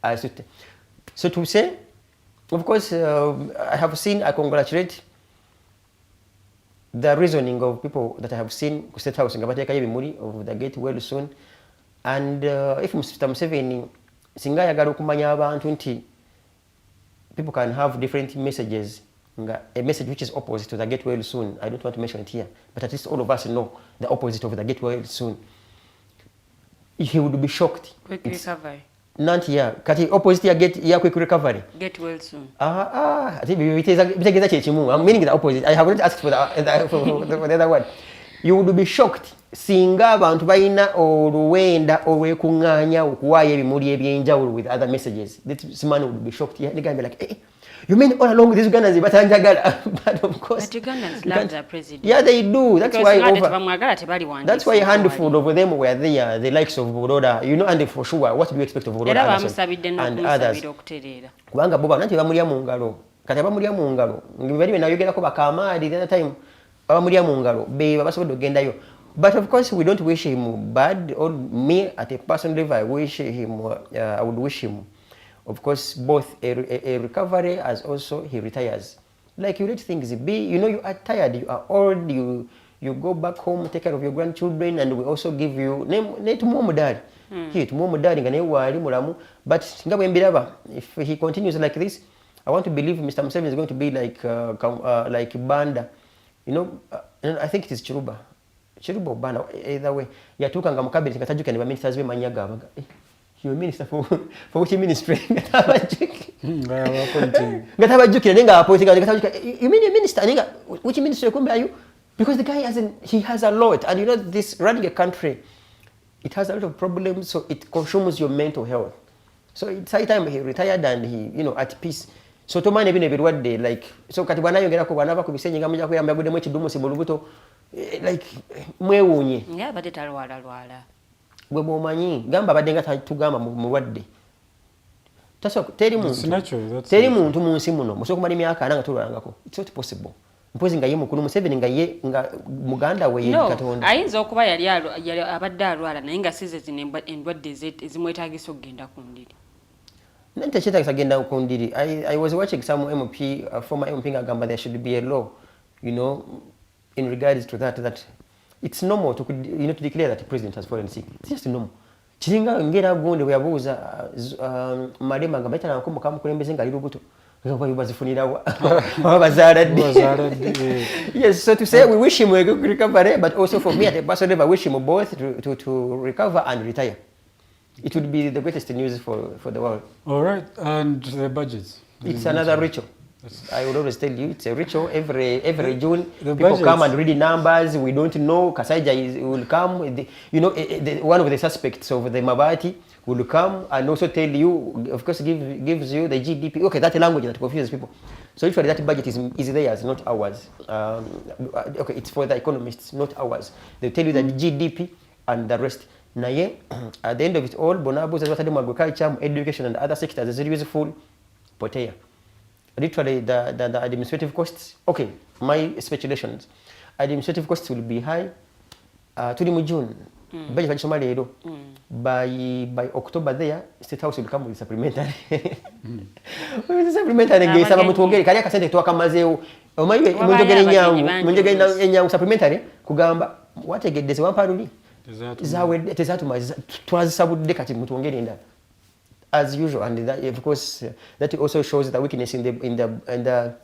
asute. So to say, of course, I congratulate the reasoning of people that I have seen ku State House nga bateeka ebimuli of the gate well soon. And if Mr. Museveni singa yagala okumanya abantu nti people can have different messages, a message which is opposite to the get well soon. I don't want to mention it here, but at least all of us know the opposite of the get well soon. He would be shocked. Quick recovery. Nanti ya kati opposite ya quick recovery. Get well soon. Bitageza kyekimu. I'm meaning the opposite. I have not asked for the other one. You would be shocked singa abantu balina oluwenda olwekuŋŋaanya okuwaayo ebimuli ebyenjawulo with other messages, this man would be shocked. They're going to be like, you mean all along these Ugandans batanjagala? But of course, but Ugandans love their president. Yeah, they do. That's why that's why a handful of them were there, the likes of Buroda. You know, and for sure, what do you expect of Buroda and others? Kubanga boba nanti bamulya mu ngalo. Kati bamulya mu ngalo. Ngibali bena yogerako bakamaadi the other time bamulya mu ngalo. Be babasobodde ogendayo. But of course, we don't wish him bad. Or me, at a personal level, I would wish him, of course, both a recovery as also he retires. Like you let things be. You know, you are tired, you are old, you go back home, take care of your grandchildren, and we also give you name to Momodari. Here to Momodari ngane wali mulamu. But if he continues like this, I want to believe Mr. Museveni is going to be like Banda. You know, I think it is Chiruba. Chiruba Banda, either way. Yatukanga mu cabinet ngatajuka ne ba ministers be manyaga baga. You minister for which ministry? Ngatabajuka nenga appointing ngatajuka. You mean a minister? Nenga which ministry kumbe are you? Because the guy has a lot, and you know this running a country, it has a lot of problems, so it consumes your mental health. So it's high time he retired and he, you know, at peace. So to mind even what day like so kati bwana yongera ko bwana bakubisenye ngamuja kuyamba gude mwe kidumu simulubuto like mwewunye. Yeah, but it alwala. Gwe bomanyi gamba badenga tugamba mulwadde taso teri muntu munsi muno musoko mali myaka ananga tulangako it's not possible mpozi nga ye mukulu Museveni nga muganda we Katonda ayinza okuba yali abadde alwala naye nga size zino endwadde ezimwetaagisa okugenda ku ndiri nante chetagisa genda ku ndiri. I was watching some MP former MP ngagamba there should be a law, you know, in regards to that it's normal to declare that the president has fallen sick. It's just normal. Chiringa ngera gonde bwe yabuuza Malema ngamba itana nko mukamu kulembeze nga lirubuto. Ngaba yubazifunira bazaradde. Yes, so to say we wish him a good recovery, but also for me at a personal level I wish him both to recover and retire. It would be the greatest news for the world. All right, and the budgets. It's another ritual. I would always tell you, it's a ritual. Every June, people come and read the numbers. We don't know. Kasaija will come. One of the suspects of the Mabati will come and also tell you, of course, gives you the GDP. Okay, that's a language that confuses people. So usually that budget is theirs, not ours. Okay, it's for the economists, not ours. They tell you the GDP and the rest. Naye, at the end of it all, Bonabu, agriculture, education, and other sectors is useful. Potea. Literally, the administrative costs. Okay, my speculations. Administrative costs will be high. To the June, budget for by October there, State House will come with supplementary. With supplementary, again, some mutuongere. Kaya kasente tuwa kamazeo. Omayiwe munjogere nyangu supplementary. Kugamba what I get this one paruli. Tezatuma twazisabudde kati mutuongere nda. As usual, and that, of course, that also shows the weakness in the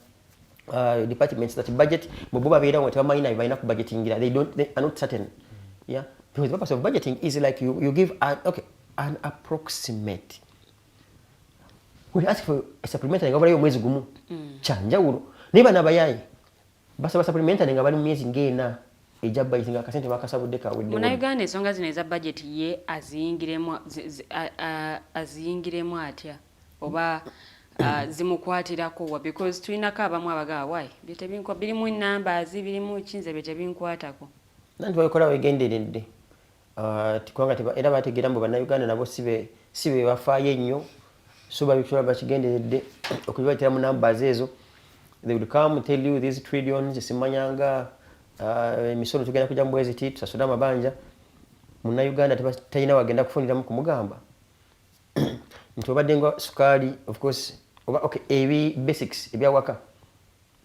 departments that budget. Mububa bera whatever money I enough budgeting. They are not certain. Yeah, because the purpose of budgeting is like you give an approximate. We ask for a supplementary ngabali mwezi gumu. Chanja uro. Niba nabayai. Basa supplementary ngabali mwezi ngena. Ejaba isinga kasente bakasabudde kawe. Muna Uganda ensonga zino eza budget ye aziyingiremu atya oba zimukwatirako wa because tulinako abamu abagaa why byetebinkwa birimu numbers birimu kinze byetebinkwaatako nanti bakola wegenderedde tukwanga era bategeera mbu bannayuganda nabo sibe bafaayo ennyo so babikola bakigenderedde okubibatira mu numbers ezo. They will come tell you these trillions simanyanga emisono tugenda kujja mbwezi ti tusasula amabanja munna Uganda talina wagenda kufuniramu kumugamba nti obadde nga sukaali of course ebi basics ebyawaka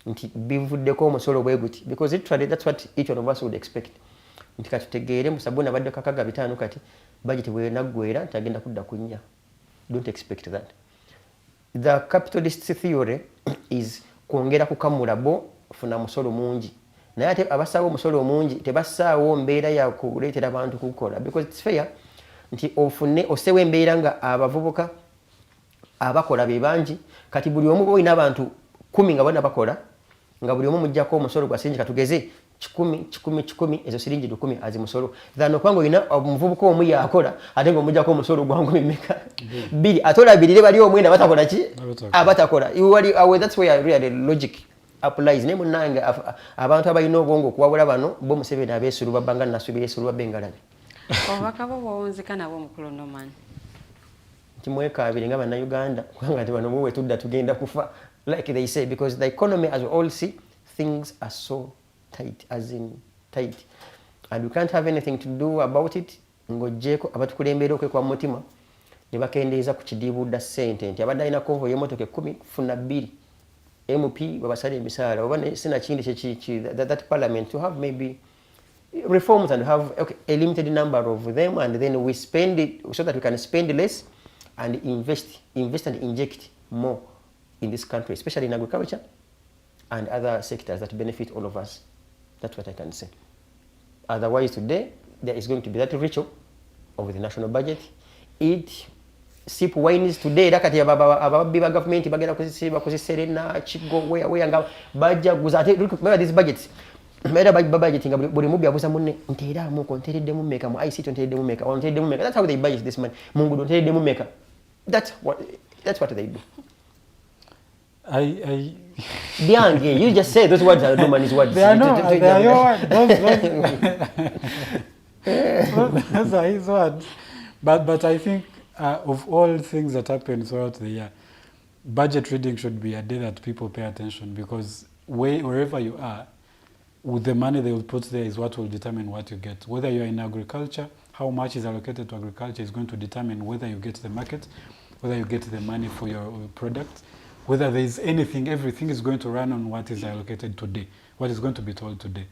nti bivuddeko omusolo bwe guti because literally that's what each one of us would expect nti katutegeere musabuni abadde kakaga bitaano kati budget bwe naggwera nti agenda kudda kunnya. Don't expect that. The capitalist theory is kwongera kukamulabo funa musolo mungi. Naye ate abasawo omusolo omungi tebasaawo mbeera ya kuleetera abantu kukola because it's fair nti ofune osewe embeera nga abavubuka abakola be bangi kati buli omu boyina abantu 10 nga bonna bakola nga buli omu mujjako omusolo gwa singi katugeze kikumi ezo siringi 10 azimusolo thano kwangu ina omuvubuka omu yakola ate ngo mujja ko omusolo gwangu mimeka bili atola bilire bali omwenda batakola ki abatakola that's where really logic applies ne munanga abantu abalina obwongo kuwabula bano bo Museveni abesulu babanga nasubira esulu babengalabe obakabo bwonzikana bo mukulu no man kimweka abiri nga bana Uganda kwanga ati bano muwe tudda tugenda kufa like they say because the economy as we all see things are so tight as in tight and we can't have anything to do about it ngojeko abatukulembera okwe kwa mutima ne bakendeeza ku kidibuda sente nti abadde alina konvo y'emmotoka 10 funa 2 MP babasale emisaala oba sina kindi kye that parliament to have maybe reforms and have a limited number of them and then we spend it so that we can spend less and invest and inject more in this country, especially in agriculture and other sectors that benefit all of us. That's what I can say. Otherwise today, there is going to be that ritual of the national budget. Eat, sip wines today, dakati ababiba government, bagera kuziserena, chigo, where nga, baja, guzate, remember these budgets. Mera budgeting buli mubi abuza munne ntera mu konteredde mu meka mu ICT nteredde mu meka on nteredde mu meka. That's how they budget this money. Mungu nteredde mu meka. That's what they do. Biange, you just say those words are no man's words. They are your words. Those are his words. But I think of all things that happen throughout the year, budget reading should be a day that people pay attention because wherever you are, with the money they will put there is what will determine what you get. Whether you're in agriculture, how much is allocated to agriculture is going to determine whether you get the market, whether you get the money for your product, whether there is anything, everything is going to run on what is allocated today, what is going to be told today.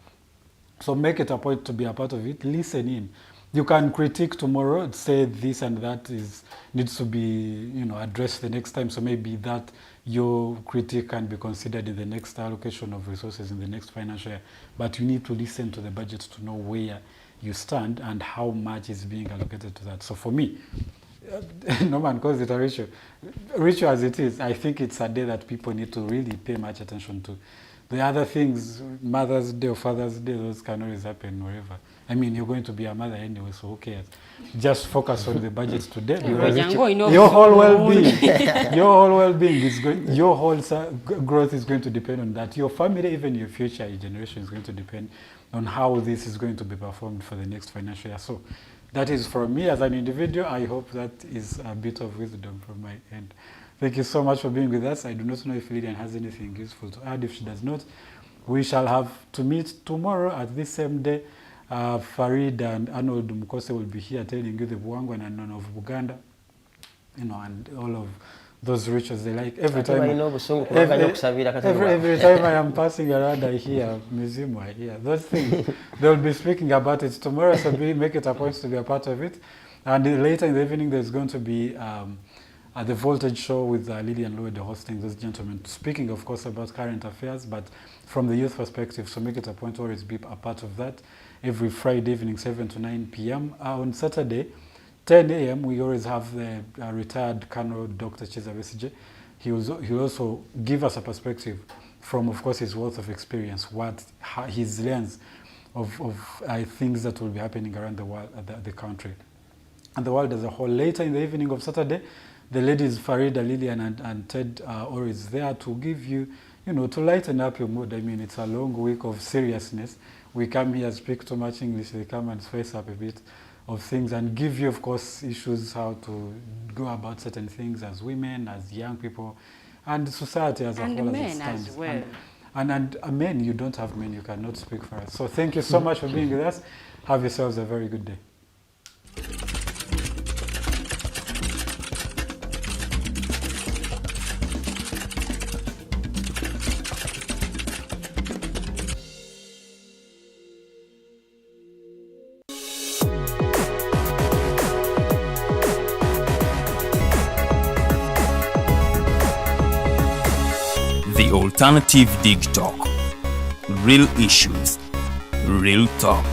So make it a point to be a part of it, listen in. You can critique tomorrow, say this and that needs to be addressed the next time, so maybe that your critique can be considered in the next allocation of resources in the next financial year. But you need to listen to the budget to know where you stand and how much is being allocated to that. So for me, no man calls it a ritual. Ritual as it is, I think it's a day that people need to really pay much attention to. The other things, Mother's Day or Father's Day, those can always happen wherever. I mean, you're going to be a mother anyway, so who cares? Just focus on the budget today. Your whole well-being is going. Your whole growth is going to depend on that. Your family, even your future generation, is going to depend on how this is going to be performed for the next financial year. So, that is for me as an individual. I hope that is a bit of wisdom from my end. Thank you so much for being with us. I do not know if Lillian has anything useful to add. If she does not, we shall have to meet tomorrow at this same day. Farid and Arnold Mukose will be here telling you the ggwanga and none of Uganda, and all of those rituals they like. Every time I am passing around, I hear museum, I hear those things. They will be speaking about it tomorrow, so make it a point to be a part of it. And later in the evening, there's going to be the Voltage show with Lillian Lloyd hosting those gentlemen, speaking, of course, about current affairs, but from the youth perspective. So make it a point to always be a part of that. Every Friday evening, 7 to 9 p.m. On Saturday, 10 a.m., we always have the retired Colonel Dr. Chiza Besije. He'll also give us a perspective from, of course, his wealth of experience, his lens of things that will be happening around the world, the country, and the world as a whole. Later in the evening of Saturday, the ladies Farida, Lillian, and Ted are always there to give you, to lighten up your mood. I mean, it's a long week of seriousness. We come here, speak too much English, they come and spice up a bit of things and give you, of course, issues, how to go about certain things as women, as young people, and society as a whole. And men as well. And men, you don't have men, you cannot speak for us. So thank you so much for being with us. Have yourselves a very good day. Alternative Digitalk. Real issues, real talk.